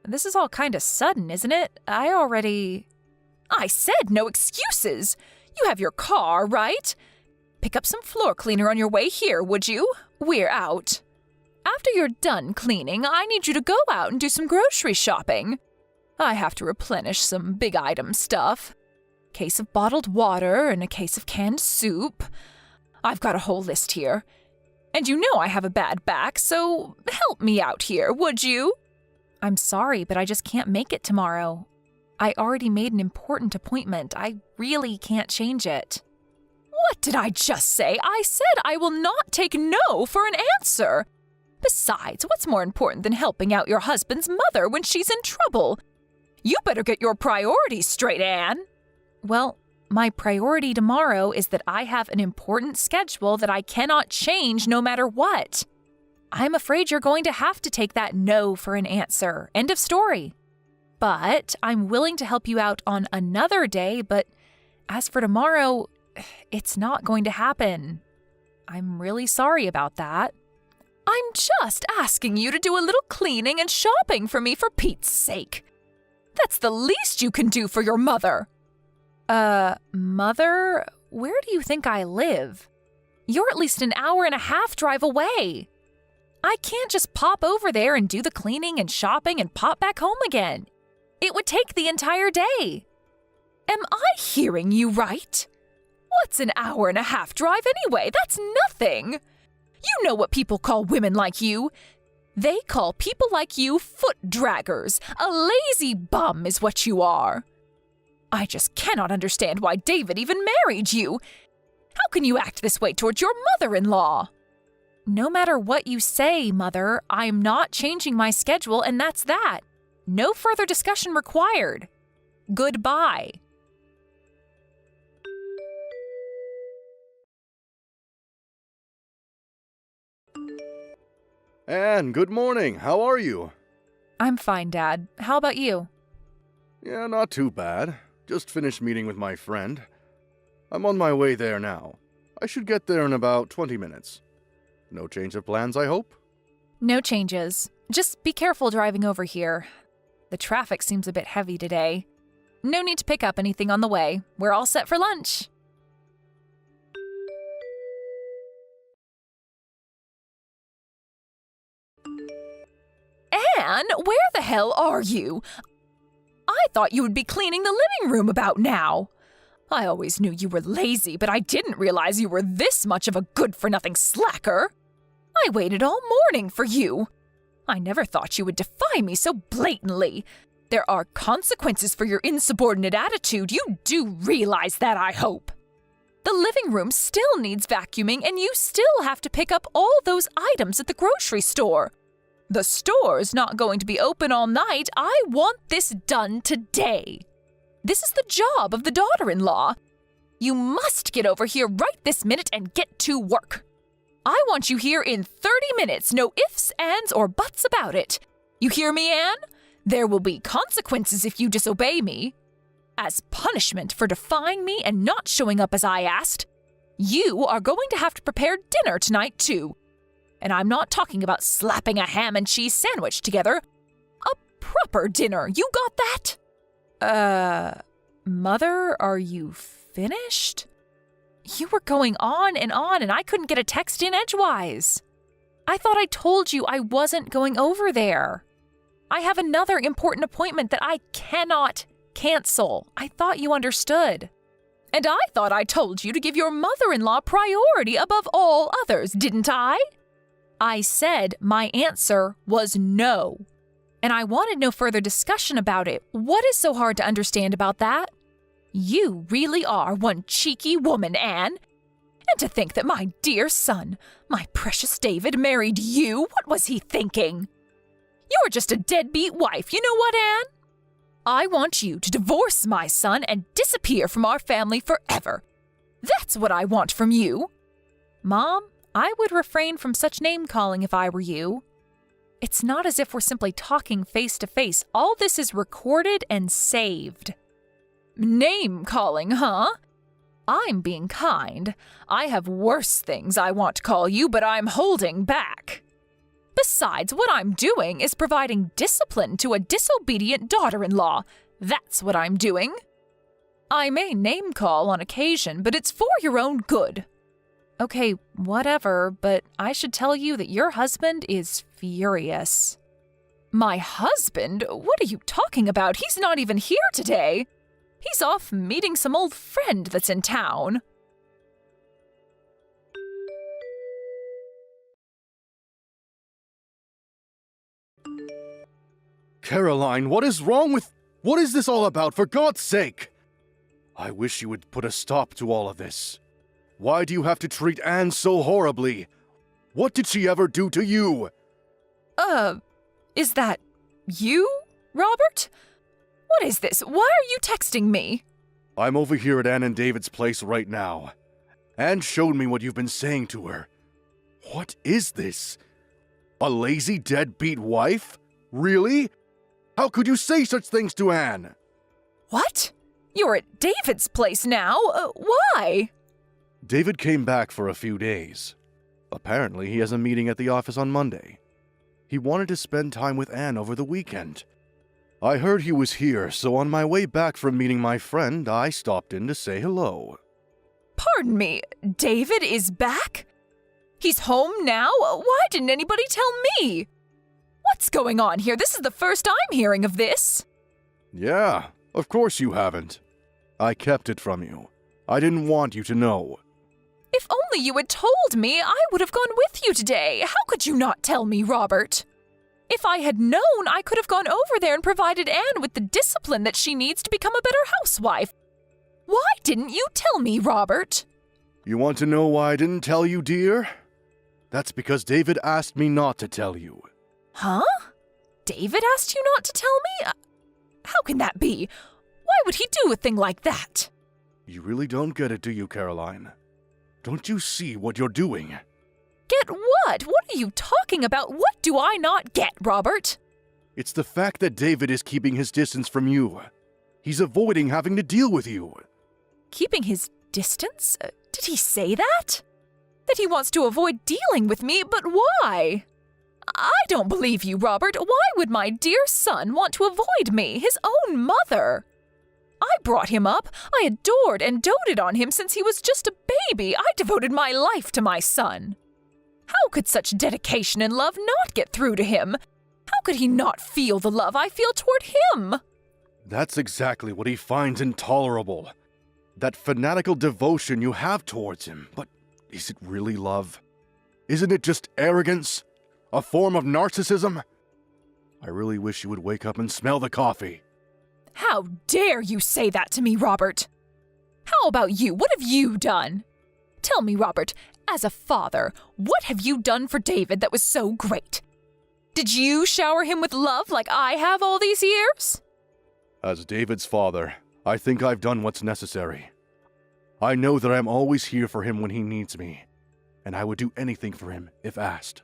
S1: This is all kind of sudden, isn't it? I said no excuses. You have your car, right? Pick up some floor cleaner on your way here, would you? We're out. After you're done cleaning, I need you to go out and do some grocery shopping. I have to replenish some big item stuff. Case of bottled water and a case of canned soup. I've got a whole list here. And you know I have a bad back, so help me out here, would you? I'm sorry, but I just can't make it tomorrow. I already made an important appointment. I really can't change it. What did I just say? I said I will not take no for an answer. Besides, what's more important than helping out your husband's mother when she's in trouble? You better get your priorities straight, Anne. Well, my priority tomorrow is that I have an important schedule that I cannot change no matter what. I'm afraid you're going to have to take that no for an answer. End of story. But I'm willing to help you out on another day, but as for tomorrow, it's not going to happen. I'm really sorry about that. I'm just asking you to do a little cleaning and shopping for me for Pete's sake. That's the least you can do for your mother. Mother? Where do you think I live? You're at least an hour and a half drive away. I can't just pop over there and do the cleaning and shopping and pop back home again. It would take the entire day. Am I hearing you right? What's an hour and a half drive anyway? That's nothing. You know what people call women like you. They call people like you foot draggers. A lazy bum is what you are. I just cannot understand why David even married you. How can you act this way towards your mother-in-law? No matter what you say, Mother, I'm not changing my schedule, and that's that. No further discussion required. Goodbye.
S3: Anne, good morning. How are you?
S1: I'm fine, Dad. How about you?
S3: Yeah, not too bad. Just finished meeting with my friend. I'm on my way there now. I should get there in about 20 minutes. No change of plans, I hope?
S1: No changes. Just be careful driving over here. The traffic seems a bit heavy today. No need to pick up anything on the way. We're all set for lunch. Anne, where the hell are you? I thought you would be cleaning the living room about now. I always knew you were lazy, but I didn't realize you were this much of a good-for-nothing slacker. I waited all morning for you. I never thought you would defy me so blatantly. There are consequences for your insubordinate attitude. You do realize that, I hope. The living room still needs vacuuming, and you still have to pick up all those items at the grocery store. The store's not going to be open all night. I want this done today. This is the job of the daughter-in-law. You must get over here right this minute and get to work. I want you here in 30 minutes. No ifs, ands, or buts about it. You hear me, Anne? There will be consequences if you disobey me. As punishment for defying me and not showing up as I asked, you are going to have to prepare dinner tonight, too. And I'm not talking about slapping a ham and cheese sandwich together. A proper dinner. You got that? Mother, are you finished? You were going on, and I couldn't get a text in edgewise. I thought I told you I wasn't going over there. I have another important appointment that I cannot cancel. I thought you understood. And I thought I told you to give your mother-in-law priority above all others, didn't I? I said my answer was no. And I wanted no further discussion about it. What is so hard to understand about that? You really are one cheeky woman, Anne. And to think that my dear son, my precious David, married you, what was he thinking? You're just a deadbeat wife, you know what, Anne? I want you to divorce my son and disappear from our family forever. That's what I want from you. Mom, I would refrain from such name-calling if I were you. It's not as if we're simply talking face-to-face. All this is recorded and saved. Name-calling, huh? I'm being kind. I have worse things I want to call you, but I'm holding back. Besides, what I'm doing is providing discipline to a disobedient daughter-in-law. That's what I'm doing. I may name-call on occasion, but it's for your own good. Okay, whatever, but I should tell you that your husband is furious. My husband? What are you talking about? He's not even here today. He's off meeting some old friend that's in town.
S3: Caroline, what is wrong with... What is this all about, for God's sake? I wish you would put a stop to all of this. Why do you have to treat Anne so horribly? What did she ever do to you?
S1: Is that you, Robert? What is this? Why are you texting me?
S3: I'm over here at Anne and David's place right now. Anne showed me what you've been saying to her. What is this? A lazy, deadbeat wife? Really? How could you say such things to Anne?
S1: What? You're at David's place now? Why?
S3: David came back for a few days. Apparently, he has a meeting at the office on Monday. He wanted to spend time with Anne over the weekend. I heard he was here, so on my way back from meeting my friend, I stopped in to say hello.
S1: Pardon me, David is back? He's home now? Why didn't anybody tell me? What's going on here? This is the first I'm hearing of this.
S3: Yeah, of course you haven't. I kept it from you. I didn't want you to know.
S1: If only you had told me, I would have gone with you today. How could you not tell me, Robert? If I had known, I could have gone over there and provided Anne with the discipline that she needs to become a better housewife. Why didn't you tell me, Robert?
S3: You want to know why I didn't tell you, dear? That's because David asked me not to tell you.
S1: Huh? David asked you not to tell me? How can that be? Why would he do a thing like that?
S3: You really don't get it, do you, Caroline? Don't you see what you're doing?
S1: Get what? What are you talking about? What do I not get, Robert?
S3: It's the fact that David is keeping his distance from you. He's avoiding having to deal with you.
S1: Keeping his distance? Did he say that? That he wants to avoid dealing with me, but why? I don't believe you, Robert. Why would my dear son want to avoid me, his own mother? I brought him up. I adored and doted on him since he was just a baby. I devoted my life to my son. How could such dedication and love not get through to him? How could he not feel the love I feel toward him?
S3: That's exactly what he finds intolerable. That fanatical devotion you have towards him. But is it really love? Isn't it just arrogance? A form of narcissism? I really wish you would wake up and smell the coffee.
S1: How dare you say that to me, Robert? How about you? What have you done? Tell me, Robert, as a father, what have you done for David that was so great? Did you shower him with love like I have all these years?
S3: As David's father, I think I've done what's necessary. I know that I'm always here for him when he needs me, and I would do anything for him if asked.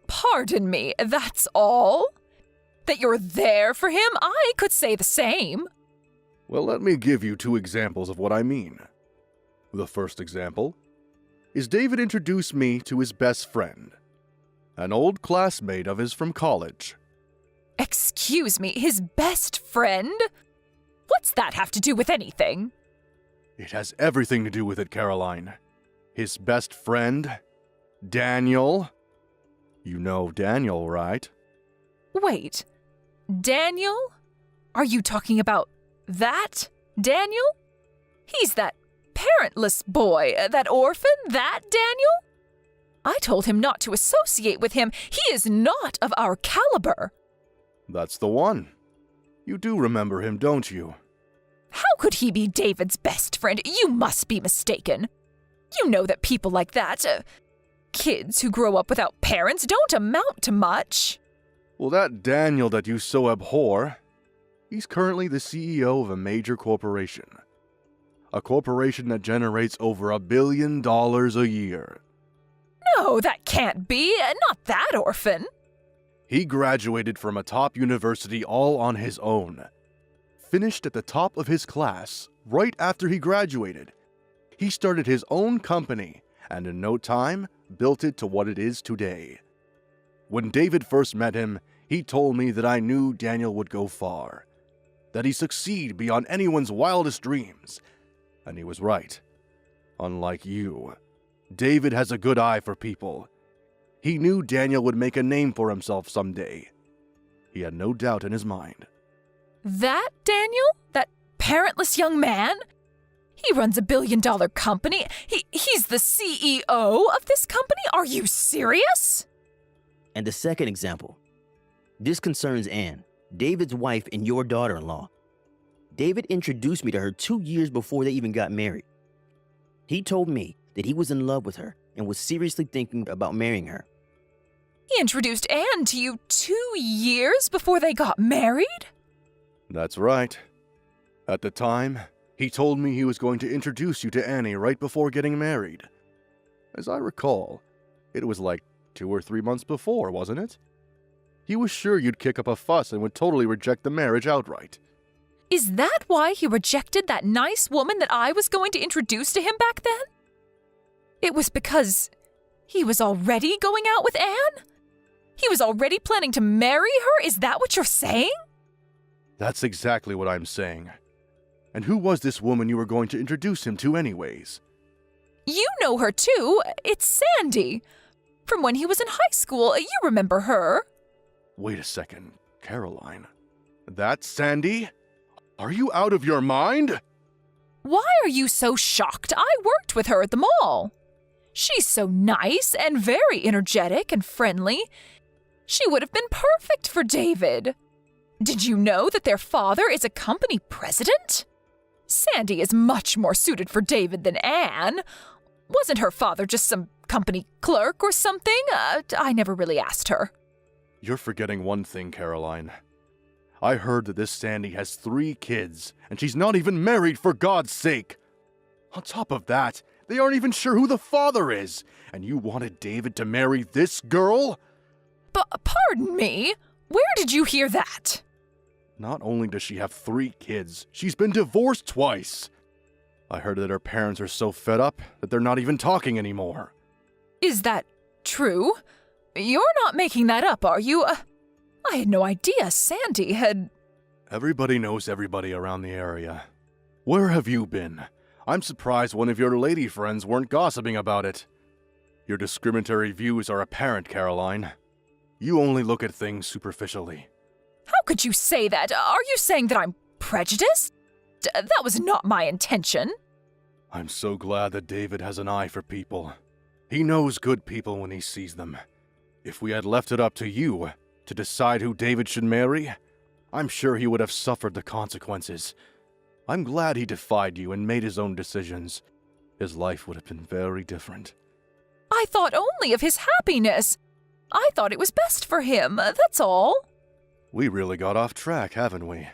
S1: Pardon me, that's all? That you're there for him? I could say the same.
S3: Well, let me give you 2 examples of what I mean. The first example is David introduced me to his best friend, an old classmate of his from college.
S1: Excuse me, his best friend? What's that have to do with anything?
S3: It has everything to do with it, Caroline. His best friend, Daniel. You know Daniel, right?
S1: Wait, Daniel? Are you talking about that Daniel? He's that parentless boy, that orphan, that Daniel? I told him not to associate with him. He is not of our caliber.
S3: That's the one. You do remember him, don't you?
S1: How could he be David's best friend? You must be mistaken. You know that people like that, kids who grow up without parents, don't amount to much.
S3: Well, that Daniel that you so abhor, he's currently the CEO of a major corporation. A corporation that generates over $1 billion a year.
S1: No, that can't be. Not that orphan.
S3: He graduated from a top university all on his own. Finished at the top of his class right after he graduated. He started his own company and in no time built it to what it is today. When David first met him, he told me that I knew Daniel would go far, that he'd succeed beyond anyone's wildest dreams. And he was right. Unlike you, David has a good eye for people. He knew Daniel would make a name for himself someday. He had no doubt in his mind.
S1: That Daniel? That parentless young man? He runs $1 billion company. He's the CEO of this company? Are you serious?
S4: And the second example. This concerns Anne, David's wife and your daughter-in-law. David introduced me to her 2 years before they even got married. He told me that he was in love with her and was seriously thinking about marrying her.
S1: He introduced Anne to you 2 years before they got married?
S3: That's right. At the time, he told me he was going to introduce you to Annie right before getting married. As I recall, it was like 2 or 3 months before, wasn't it? He was sure you'd kick up a fuss and would totally reject the marriage outright.
S1: Is that why he rejected that nice woman that I was going to introduce to him back then? It was because he was already going out with Anne? He was already planning to marry her? Is that what you're saying?
S3: That's exactly what I'm saying. And who was this woman you were going to introduce him to anyways?
S1: You know her too. It's Sandy. From when he was in high school. You remember her.
S3: Wait a second, Caroline. That's Sandy? Are you out of your mind?
S1: Why are you so shocked? I worked with her at the mall. She's so nice and very energetic and friendly. She would have been perfect for David. Did you know that their father is a company president? Sandy is much more suited for David than Anne. Wasn't her father just some company clerk or something? I never really asked her.
S3: You're forgetting one thing, Caroline. I heard that this Sandy has 3 kids, and she's not even married, for God's sake. On top of that, they aren't even sure who the father is, and you wanted David to marry this girl?
S1: Pardon me? Where did you hear that?
S3: Not only does she have 3 kids, she's been divorced twice. I heard that her parents are so fed up that they're not even talking anymore.
S1: Is that true? You're not making that up, are you? I had no idea Sandy had...
S3: Everybody knows everybody around the area. Where have you been? I'm surprised one of your lady friends weren't gossiping about it. Your discriminatory views are apparent, Caroline. You only look at things superficially.
S1: How could you say that? Are you saying that I'm prejudiced? That was not my intention.
S3: I'm so glad that David has an eye for people. He knows good people when he sees them. If we had left it up to you to decide who David should marry, I'm sure he would have suffered the consequences. I'm glad he defied you and made his own decisions. His life would have been very different.
S1: I thought only of his happiness. I thought it was best for him, that's all.
S3: We really got off track, haven't we?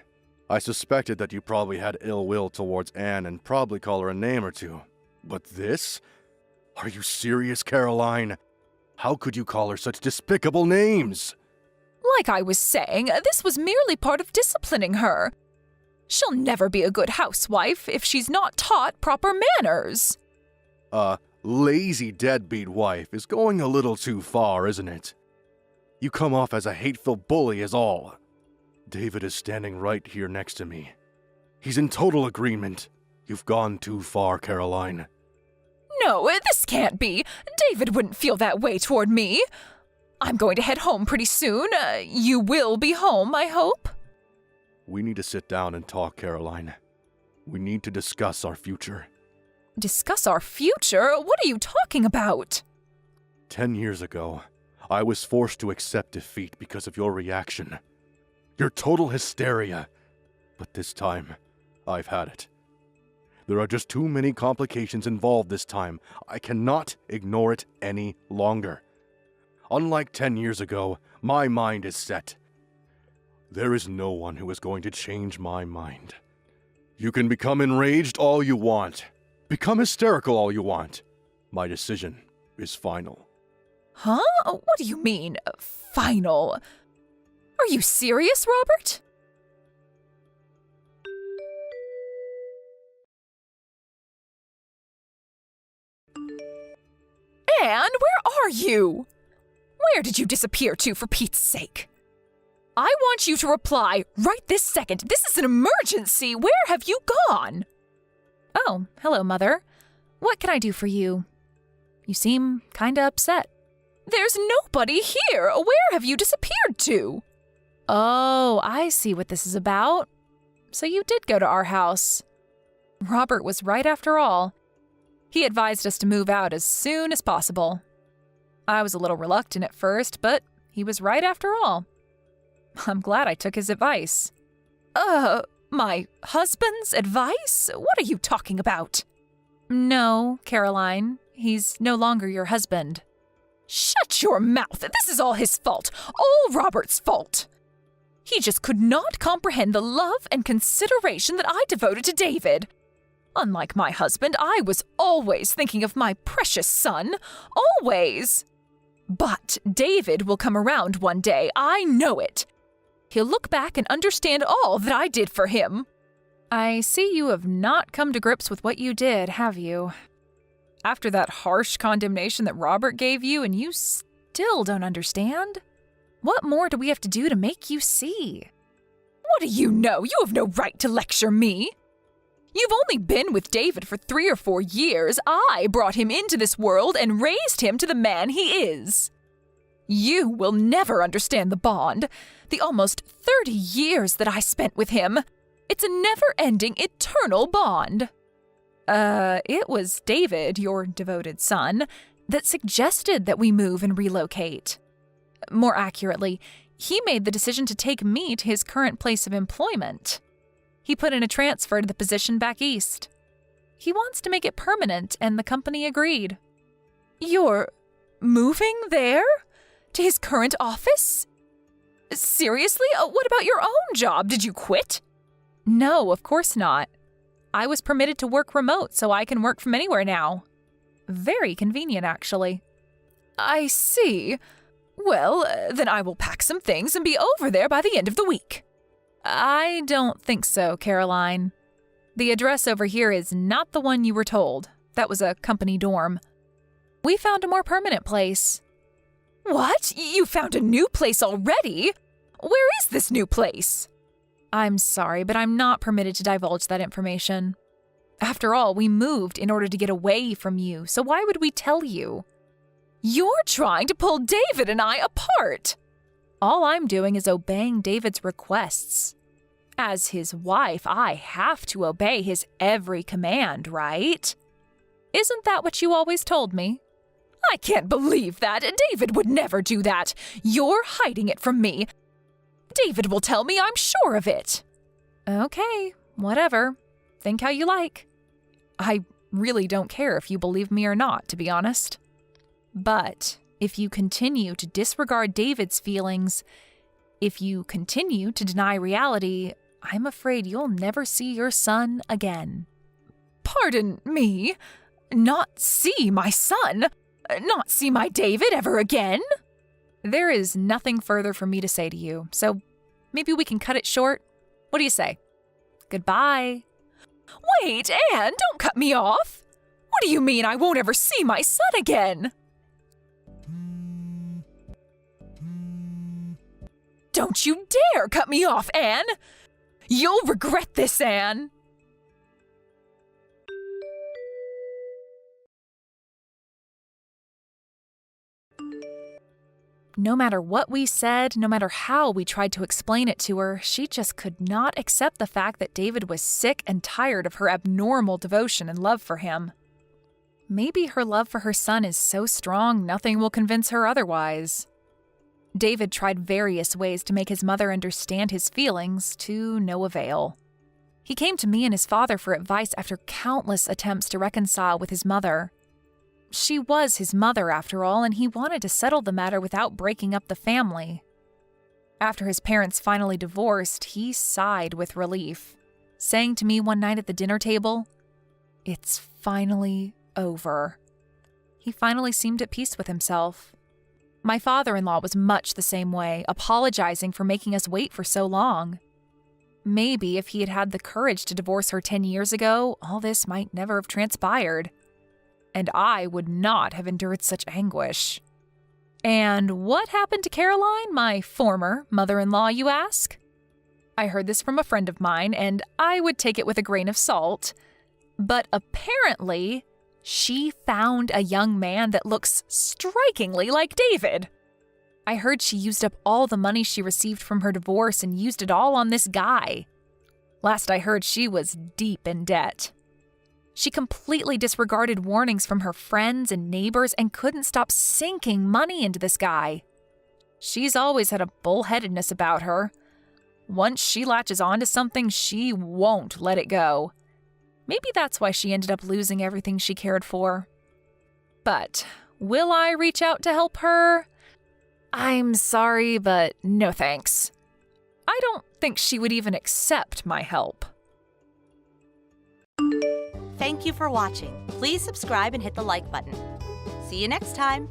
S3: I suspected that you probably had ill will towards Anne and probably call her a name or two. But this? Are you serious, Caroline? How could you call her such despicable names?
S1: Like I was saying, this was merely part of disciplining her. She'll never be a good housewife if she's not taught proper manners.
S3: Lazy deadbeat wife is going a little too far, isn't it? You come off as a hateful bully is all. David is standing right here next to me. He's in total agreement. You've gone too far, Caroline.
S1: No, this can't be. David wouldn't feel that way toward me. I'm going to head home pretty soon. You will be home, I hope.
S3: We need to sit down and talk, Caroline. We need to discuss our future.
S1: Discuss our future? What are you talking about?
S3: 10 years ago, I was forced to accept defeat because of your reaction. Your total hysteria. But this time, I've had it. There are just too many complications involved this time. I cannot ignore it any longer. Unlike 10 years ago, my mind is set. There is no one who is going to change my mind. You can become enraged all you want. Become hysterical all you want. My decision is final.
S1: Huh? What do you mean, final? Are you serious, Robert? Anne, where are you? Where did you disappear to, for Pete's sake? I want you to reply right this second. This is an emergency. Where have you gone? Oh, hello, Mother. What can I do for you? You seem kinda upset. There's nobody here. Where have you disappeared to? Oh, I see what this is about. So you did go to our house. Robert was right after all. He advised us to move out as soon as possible. I was a little reluctant at first, but he was right after all. I'm glad I took his advice. My husband's advice? What are you talking about? No, Caroline. He's no longer your husband. Shut your mouth! This is all his fault. All Robert's fault. He just could not comprehend the love and consideration that I devoted to David. Unlike my husband, I was always thinking of my precious son. Always. But David will come around one day. I know it. He'll look back and understand all that I did for him. I see you have not come to grips with what you did, have you? After that harsh condemnation that Robert gave you, and you still don't understand? What more do we have to do to make you see? What do you know? You have no right to lecture me. You've only been with David for 3 or 4 years. I brought him into this world and raised him to the man he is. You will never understand the bond, the almost 30 years that I spent with him. It's a never-ending, eternal bond. It was David, your devoted son, that suggested that we move and relocate. More accurately, he made the decision to take me to his current place of employment. He put in a transfer to the position back east. He wants to make it permanent, and the company agreed. You're moving there? To his current office? Seriously? What about your own job? Did you quit? No, of course not. I was permitted to work remote, so I can work from anywhere now. Very convenient, actually. I see. Well, then I will pack some things and be over there by the end of the week. I don't think so, Caroline. The address over here is not the one you were told. That was a company dorm. We found a more permanent place. What? You found a new place already? Where is this new place? I'm sorry, but I'm not permitted to divulge that information. After all, we moved in order to get away from you, so why would we tell you? You're trying to pull David and I apart! All I'm doing is obeying David's requests. As his wife, I have to obey his every command, right? Isn't that what you always told me? I can't believe that. David would never do that. You're hiding it from me. David will tell me, I'm sure of it. Okay, whatever. Think how you like. I really don't care if you believe me or not, to be honest. But if you continue to disregard David's feelings, if you continue to deny reality, I'm afraid you'll never see your son again. Pardon me? Not see my son? Not see my David ever again? There is nothing further for me to say to you, so maybe we can cut it short. What do you say? Goodbye. Wait, Anne, don't cut me off. What do you mean I won't ever see my son again? Don't you dare cut me off, Anne! You'll regret this, Anne! No matter what we said, no matter how we tried to explain it to her, she just could not accept the fact that David was sick and tired of her abnormal devotion and love for him. Maybe her love for her son is so strong nothing will convince her otherwise. David tried various ways to make his mother understand his feelings, to no avail. He came to me and his father for advice after countless attempts to reconcile with his mother. She was his mother, after all, and he wanted to settle the matter without breaking up the family. After his parents finally divorced, he sighed with relief, saying to me one night at the dinner table, "It's finally over." He finally seemed at peace with himself. My father-in-law was much the same way, apologizing for making us wait for so long. Maybe if he had had the courage to divorce her 10 years ago, all this might never have transpired. And I would not have endured such anguish. And what happened to Caroline, my former mother-in-law, you ask? I heard this from a friend of mine, and I would take it with a grain of salt. But apparently, she found a young man that looks strikingly like David. I heard she used up all the money she received from her divorce and used it all on this guy. Last I heard, she was deep in debt. She completely disregarded warnings from her friends and neighbors and couldn't stop sinking money into this guy. She's always had a bullheadedness about her. Once she latches onto something, she won't let it go. Maybe that's why she ended up losing everything she cared for. But will I reach out to help her? I'm sorry, but no thanks. I don't think she would even accept my help.
S2: Thank you for watching. Please subscribe and hit the like button. See you next time.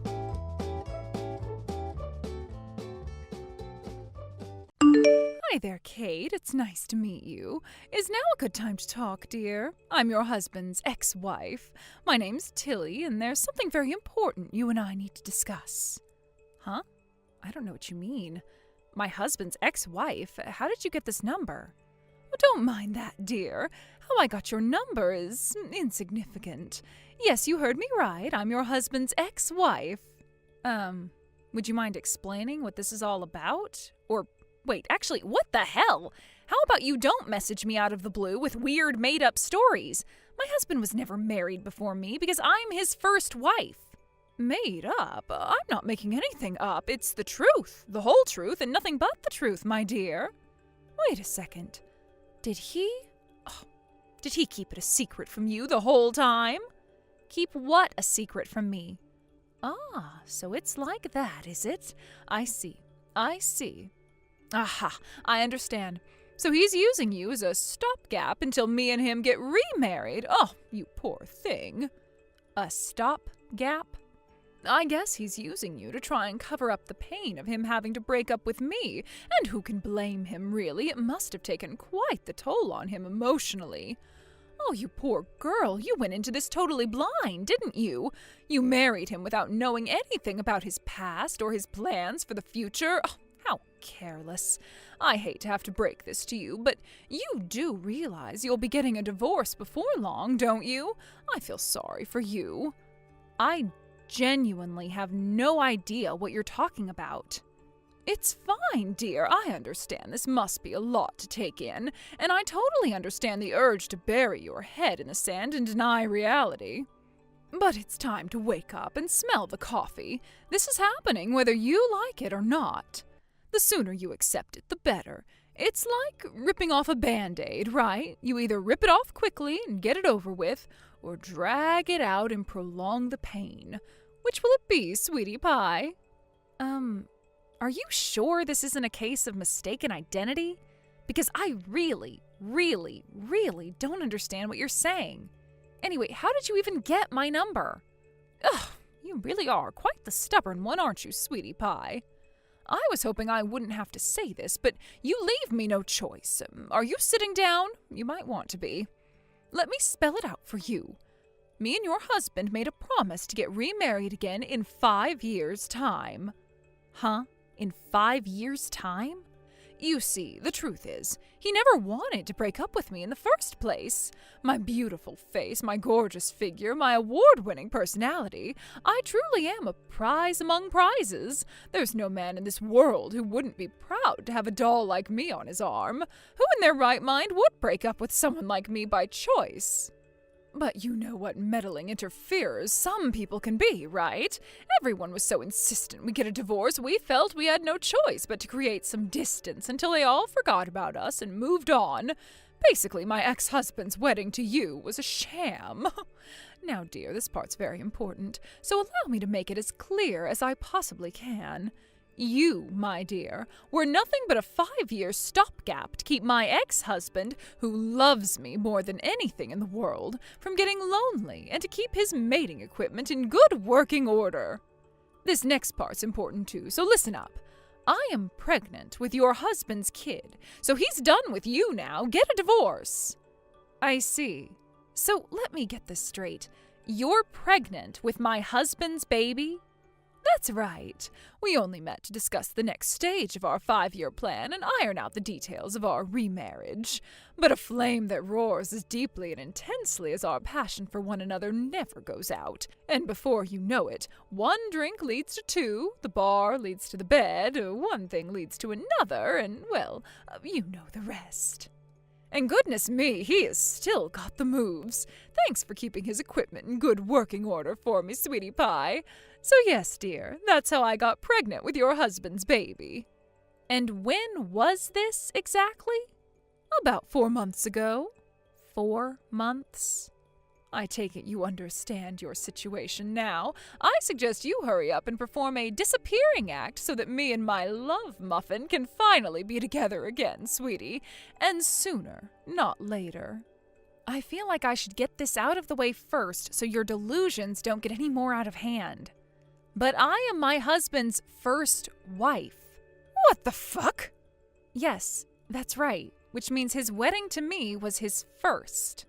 S1: Hi there, Kate. It's nice to meet you. Is now a good time to talk, dear? I'm your husband's ex-wife. My name's Tilly, and there's something very important you and I need to discuss. Huh? I don't know what you mean. My husband's ex-wife? How did you get this number? Well, don't mind that, dear. How I got your number is insignificant. Yes, you heard me right. I'm your husband's ex-wife. Would you mind explaining what this is all about? Or, wait, actually, what the hell? How about you don't message me out of the blue with weird made-up stories? My husband was never married before me because I'm his first wife. Made up? I'm not making anything up. It's the truth, the whole truth, and nothing but the truth, my dear. Wait a second. Did he keep it a secret from you the whole time? Keep what a secret from me? Ah, so it's like that, is it? I see. Aha, I understand. So he's using you as a stopgap until me and him get remarried. Oh, you poor thing. A stopgap? I guess he's using you to try and cover up the pain of him having to break up with me. And who can blame him, really? It must have taken quite the toll on him emotionally. Oh, you poor girl, you went into this totally blind, didn't you? You married him without knowing anything about his past or his plans for the future. Oh, how careless. I hate to have to break this to you, but you do realize you'll be getting a divorce before long, don't you? I feel sorry for you. I genuinely have no idea what you're talking about. It's fine, dear. I understand this must be a lot to take in, and I totally understand the urge to bury your head in the sand and deny reality. But it's time to wake up and smell the coffee. This is happening whether you like it or not. The sooner you accept it, the better. It's like ripping off a Band-Aid, right? You either rip it off quickly and get it over with, or drag it out and prolong the pain. Which will it be, sweetie pie? Are you sure this isn't a case of mistaken identity? Because I really don't understand what you're saying. Anyway, how did you even get my number? Ugh, you really are quite the stubborn one, aren't you, sweetie pie? I was hoping I wouldn't have to say this, but you leave me no choice. Are you sitting down? You might want to be. Let me spell it out for you. Me and your husband made a promise to get remarried again in 5 years' time. Huh? In 5 years' time? You see, the truth is, he never wanted to break up with me in the first place. My beautiful face, my gorgeous figure, my award-winning personality. I truly am a prize among prizes. There's no man in this world who wouldn't be proud to have a doll like me on his arm. Who in their right mind would break up with someone like me by choice? But you know what meddling interferers some people can be, right? Everyone was so insistent we get a divorce, we felt we had no choice but to create some distance until they all forgot about us and moved on. Basically, my ex-husband's wedding to you was a sham. Now, dear, this part's very important, so allow me to make it as clear as I possibly can. You, my dear, were nothing but a 5-year stopgap to keep my ex-husband, who loves me more than anything in the world, from getting lonely and to keep his mating equipment in good working order. This next part's important too, so listen up. I am pregnant with your husband's kid, so he's done with you now. Get a divorce. I see. So let me get this straight. You're pregnant with my husband's baby? That's right. We only met to discuss the next stage of our 5-year plan and iron out the details of our remarriage. But a flame that roars as deeply and intensely as our passion for one another never goes out. And before you know it, one drink leads to 2, the bar leads to the bed, one thing leads to another, and, well, you know the rest. And goodness me, he has still got the moves. Thanks for keeping his equipment in good working order for me, sweetie pie. So yes, dear, that's how I got pregnant with your husband's baby. And when was this exactly? About 4 months ago. 4 months? I take it you understand your situation now. I suggest you hurry up and perform a disappearing act so that me and my love muffin can finally be together again, sweetie. And sooner, not later. I feel like I should get this out of the way first so your delusions don't get any more out of hand. But I am my husband's first wife. What the fuck? Yes, that's right, which means his wedding to me was his first.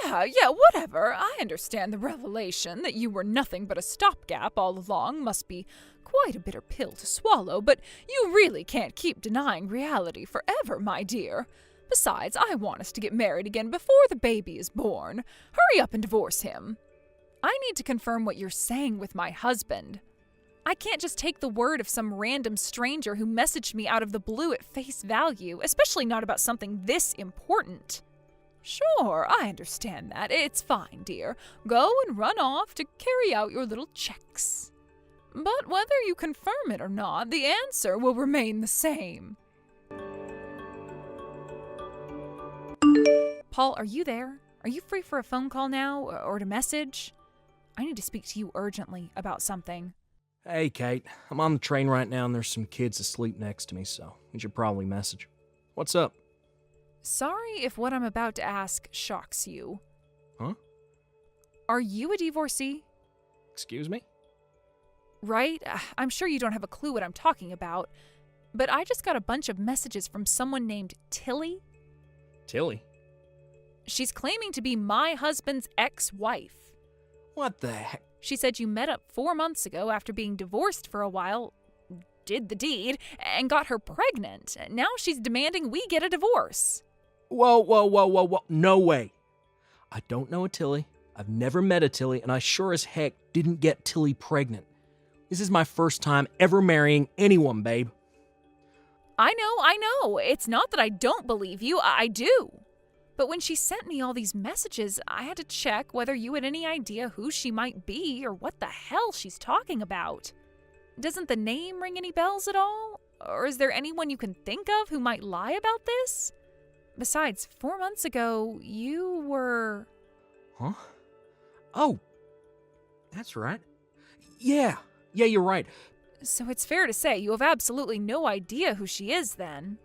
S1: Yeah, whatever. I understand the revelation that you were nothing but a stopgap all along must be quite a bitter pill to swallow, but you really can't keep denying reality forever, my dear. Besides, I want us to get married again before the baby is born. Hurry up and divorce him. I need to confirm what you're saying with my husband. I can't just take the word of some random stranger who messaged me out of the blue at face value, especially not about something this important. Sure, I understand that. It's fine, dear. Go and run off to carry out your little checks. But whether you confirm it or not, the answer will remain the same. Paul, are you there? Are you free for a phone call now or to message? I need to speak to you urgently about something.
S5: Hey, Kate. I'm on the train right now and there's some kids asleep next to me, so you should probably message. What's up?
S1: Sorry if what I'm about to ask shocks you.
S5: Huh?
S1: Are you a divorcee?
S5: Excuse me?
S1: Right? I'm sure you don't have a clue what I'm talking about, but I just got a bunch of messages from someone named Tilly.
S5: Tilly?
S1: She's claiming to be my husband's ex-wife.
S5: What the heck?
S1: She said you met up 4 months ago after being divorced for a while, did the deed, and got her pregnant. Now she's demanding we get a divorce.
S5: Whoa. No way. I don't know a Tilly. I've never met a Tilly, and I sure as heck didn't get Tilly pregnant. This is my first time ever marrying anyone, babe.
S1: I know. It's not that I don't believe you. I do. But when she sent me all these messages, I had to check whether you had any idea who she might be or what the hell she's talking about. Doesn't the name ring any bells at all? Or is there anyone you can think of who might lie about this? Besides, 4 months ago, you were...
S5: Huh? Oh, that's right. Yeah, you're right.
S1: So it's fair to say you have absolutely no idea who she is then.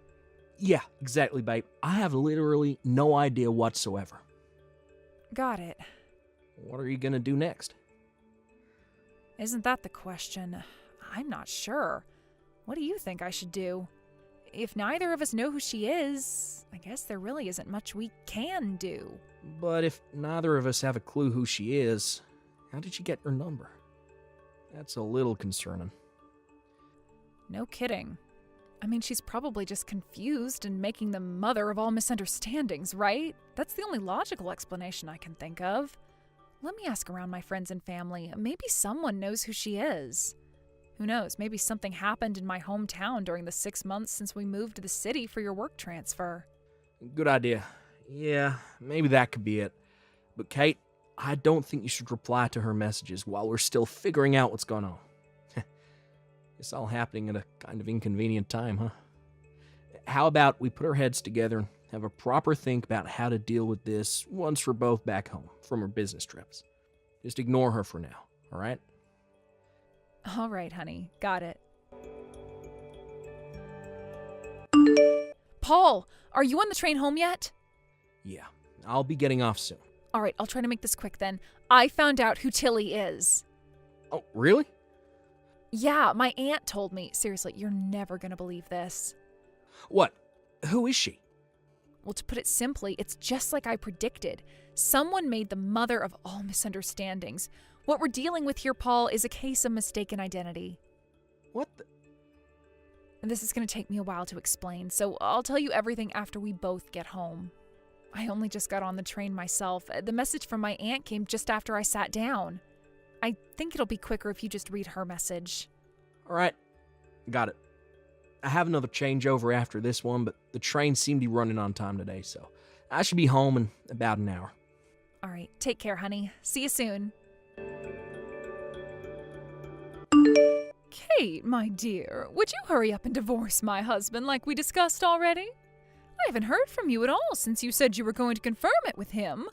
S5: Yeah, exactly, babe. I have literally no idea whatsoever.
S1: Got it.
S5: What are you gonna do next?
S1: Isn't that the question? I'm not sure. What do you think I should do? If neither of us know who she is, I guess there really isn't much we can do.
S5: But if neither of us have a clue who she is, how did she get her number? That's a little concerning.
S1: No kidding. I mean, she's probably just confused and making the mother of all misunderstandings, right? That's the only logical explanation I can think of. Let me ask around my friends and family. Maybe someone knows who she is. Who knows, maybe something happened in my hometown during the 6 months since we moved to the city for your work transfer.
S5: Good idea. Yeah, maybe that could be it. But Kate, I don't think you should reply to her messages while we're still figuring out what's going on. It's all happening at a kind of inconvenient time, huh? How about we put our heads together and have a proper think about how to deal with this once we're both back home from our business trips. Just ignore her for now, all right?
S1: All right, honey. Got it. Paul, are you on the train home yet?
S5: Yeah, I'll be getting off soon.
S1: All right, I'll try to make this quick then. I found out who Tilly is.
S5: Oh, really?
S1: Yeah, my aunt told me. Seriously, you're never gonna believe this.
S5: What? Who is she?
S1: Well, to put it simply, it's just like I predicted. Someone made the mother of all misunderstandings. What we're dealing with here, Paul, is a case of mistaken identity.
S5: What the...
S1: This is going to take me a while to explain, so I'll tell you everything after we both get home. I only just got on the train myself. The message from my aunt came just after I sat down. I think it'll be quicker if you just read her message.
S5: All right, got it. I have another changeover after this one, but the train seemed to be running on time today, so I should be home in about an hour.
S1: All right, take care, honey. See you soon. Kate, my dear, would you hurry up and divorce my husband like we discussed already? I haven't heard from you at all since you said you were going to confirm it with him.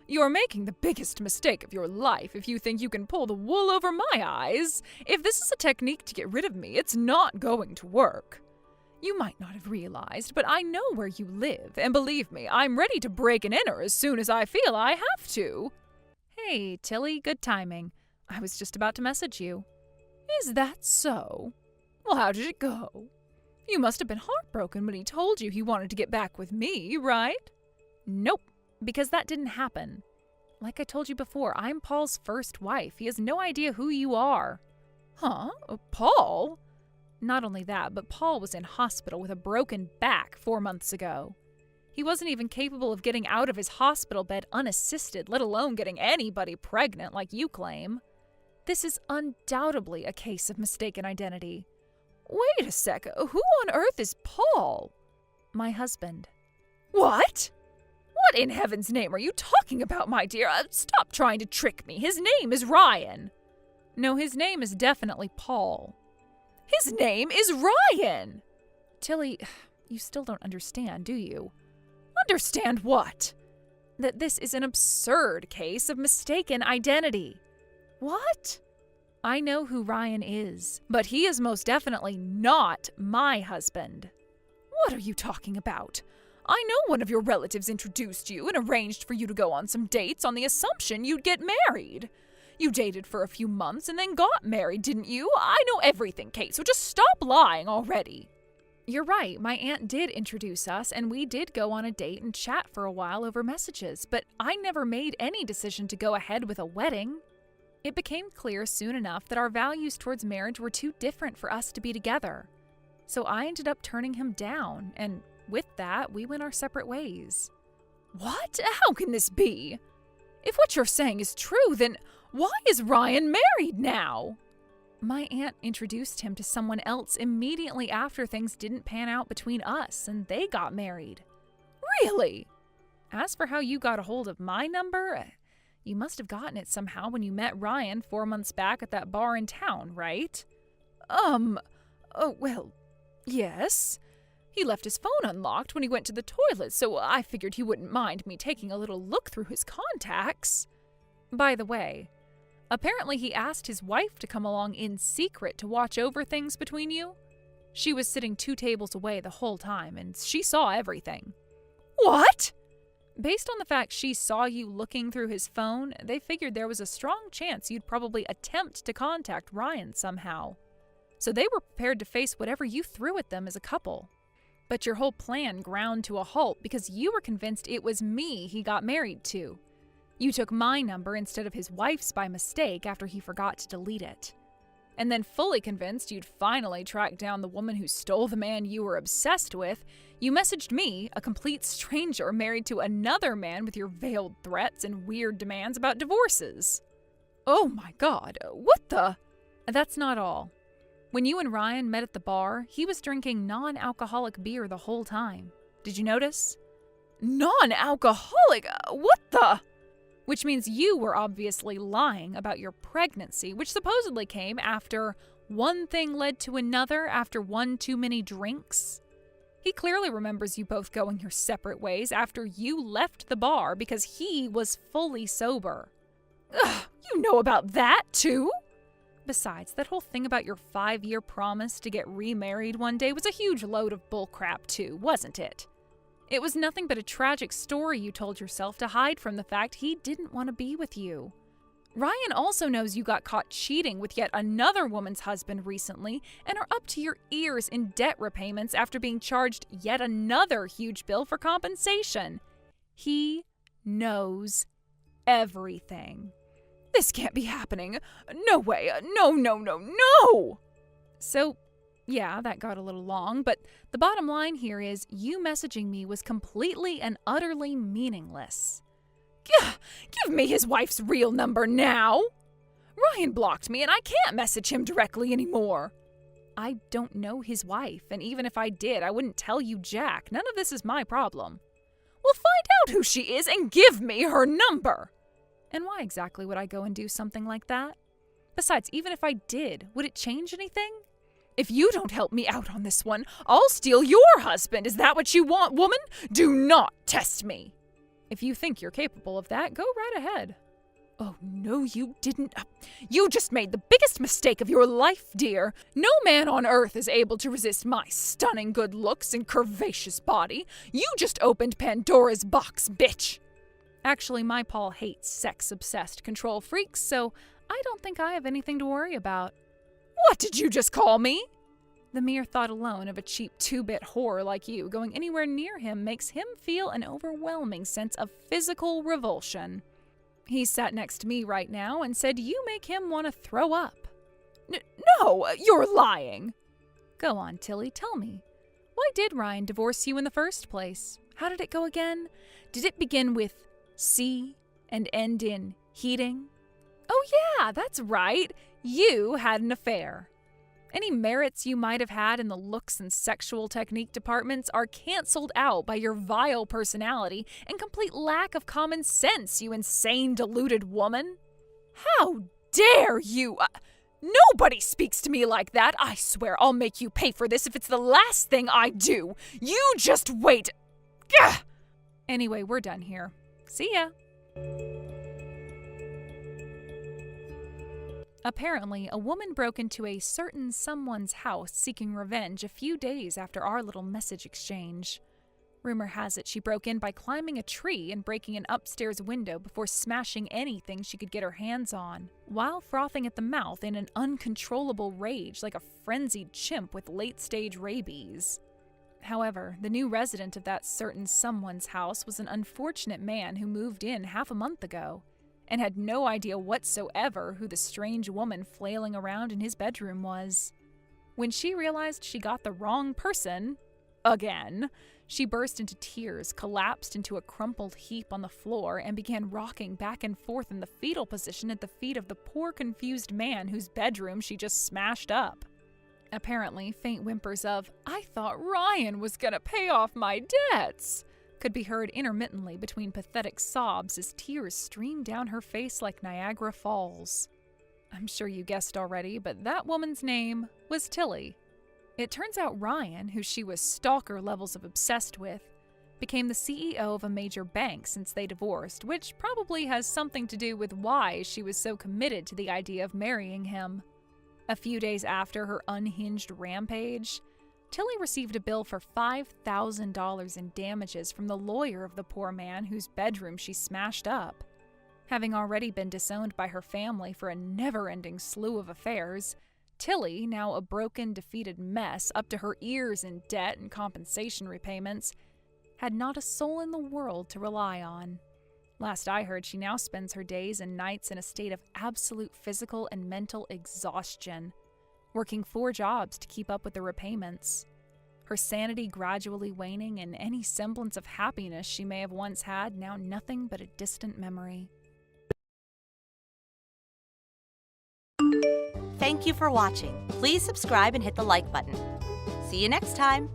S1: You're making the biggest mistake of your life if you think you can pull the wool over my eyes. If this is a technique to get rid of me, it's not going to work. You might not have realized, but I know where you live, and believe me, I'm ready to break and enter as soon as I feel I have to. Hey, Tilly, good timing. I was just about to message you. Is that so? Well, how did it go? You must have been heartbroken when he told you he wanted to get back with me, right? Nope, because that didn't happen. Like I told you before, I'm Paul's first wife. He has no idea who you are. Huh? Paul? Not only that, but Paul was in hospital with a broken back 4 months ago. He wasn't even capable of getting out of his hospital bed unassisted, let alone getting anybody pregnant like you claim. This is undoubtedly a case of mistaken identity. Wait a sec, who on earth is Paul? My husband. What? What in heaven's name are you talking about, my dear? Stop trying to trick me. His name is Ryan. No, his name is definitely Paul. His name is Ryan! Tilly, you still don't understand, do you? Understand what? That this is an absurd case of mistaken identity. What? I know who Ryan is, but he is most definitely not my husband. What are you talking about? I know one of your relatives introduced you and arranged for you to go on some dates on the assumption you'd get married. You dated for a few months and then got married, didn't you? I know everything, Kate, so just stop lying already. You're right, my aunt did introduce us, and we did go on a date and chat for a while over messages, but I never made any decision to go ahead with a wedding. It became clear soon enough that our values towards marriage were too different for us to be together. So I ended up turning him down, and with that, we went our separate ways. What? How can this be? If what you're saying is true, then why is Ryan married now? My aunt introduced him to someone else immediately after things didn't pan out between us, and they got married. Really? As for how you got a hold of my number, you must have gotten it somehow when you met Ryan 4 months back at that bar in town, right? Oh, well, yes. He left his phone unlocked when he went to the toilet, so I figured he wouldn't mind me taking a little look through his contacts. By the way, apparently he asked his wife to come along in secret to watch over things between you. She was sitting 2 tables away the whole time, and she saw everything. What? Based on the fact she saw you looking through his phone, they figured there was a strong chance you'd probably attempt to contact Ryan somehow. So they were prepared to face whatever you threw at them as a couple. But your whole plan ground to a halt because you were convinced it was me he got married to. You took my number instead of his wife's by mistake after he forgot to delete it. And then fully convinced you'd finally tracked down the woman who stole the man you were obsessed with, you messaged me, a complete stranger married to another man, with your veiled threats and weird demands about divorces. Oh my God, what the? That's not all. When you and Ryan met at the bar, he was drinking non-alcoholic beer the whole time. Did you notice? Non-alcoholic? What the? Which means you were obviously lying about your pregnancy, which supposedly came after one thing led to another after one too many drinks. He clearly remembers you both going your separate ways after you left the bar because he was fully sober. Ugh, you know about that too? Besides, that whole thing about your 5-year promise to get remarried one day was a huge load of bullcrap too, wasn't it? It was nothing but a tragic story you told yourself to hide from the fact he didn't want to be with you. Ryan also knows you got caught cheating with yet another woman's husband recently and are up to your ears in debt repayments after being charged yet another huge bill for compensation. He knows everything. This can't be happening. No way. No. So, yeah, that got a little long, but the bottom line here is you messaging me was completely and utterly meaningless. Give me his wife's real number now. Ryan blocked me and I can't message him directly anymore. I don't know his wife, and even if I did, I wouldn't tell you jack. None of this is my problem. Well, find out who she is and give me her number. And why exactly would I go and do something like that? Besides, even if I did, would it change anything? If you don't help me out on this one, I'll steal your husband. Is that what you want, woman? Do not test me. If you think you're capable of that, go right ahead. Oh, no, you didn't. You just made the biggest mistake of your life, dear. No man on earth is able to resist my stunning good looks and curvaceous body. You just opened Pandora's box, bitch. Actually, my Paul hates sex-obsessed control freaks, so I don't think I have anything to worry about. What did you just call me? The mere thought alone of a cheap 2-bit whore like you going anywhere near him makes him feel an overwhelming sense of physical revulsion. He sat next to me right now and said you make him want to throw up. No, you're lying. Go on, Tilly, tell me. Why did Ryan divorce you in the first place? How did it go again? Did it begin with C and end in heating? Oh, yeah, that's right. You had an affair. Any merits you might have had in the looks and sexual technique departments are canceled out by your vile personality and complete lack of common sense, you insane, deluded woman. How dare you? Nobody speaks to me like that. I swear I'll make you pay for this if it's the last thing I do. You just wait. Gah! Anyway, we're done here. See ya. Apparently, a woman broke into a certain someone's house seeking revenge a few days after our little message exchange. Rumor has it she broke in by climbing a tree and breaking an upstairs window before smashing anything she could get her hands on, while frothing at the mouth in an uncontrollable rage like a frenzied chimp with late-stage rabies. However, the new resident of that certain someone's house was an unfortunate man who moved in half a month ago, and had no idea whatsoever who the strange woman flailing around in his bedroom was. When she realized she got the wrong person, again, she burst into tears, collapsed into a crumpled heap on the floor, and began rocking back and forth in the fetal position at the feet of the poor confused man whose bedroom she just smashed up. Apparently, faint whimpers of, "I thought Ryan was gonna pay off my debts," could be heard intermittently between pathetic sobs as tears streamed down her face like Niagara Falls. I'm sure you guessed already, but that woman's name was Tilly. It turns out Ryan, who she was stalker levels of obsessed with, became the CEO of a major bank since they divorced, which probably has something to do with why she was so committed to the idea of marrying him. A few days after her unhinged rampage, Tilly received a bill for $5,000 in damages from the lawyer of the poor man whose bedroom she smashed up. Having already been disowned by her family for a never-ending slew of affairs, Tilly, now a broken, defeated mess up to her ears in debt and compensation repayments, had not a soul in the world to rely on. Last I heard, she now spends her days and nights in a state of absolute physical and mental exhaustion, working 4 jobs to keep up with the repayments. Her sanity gradually waning, and any semblance of happiness she may have once had now nothing but a distant memory.
S2: Thank you for watching. Please subscribe and hit the like button. See you next time.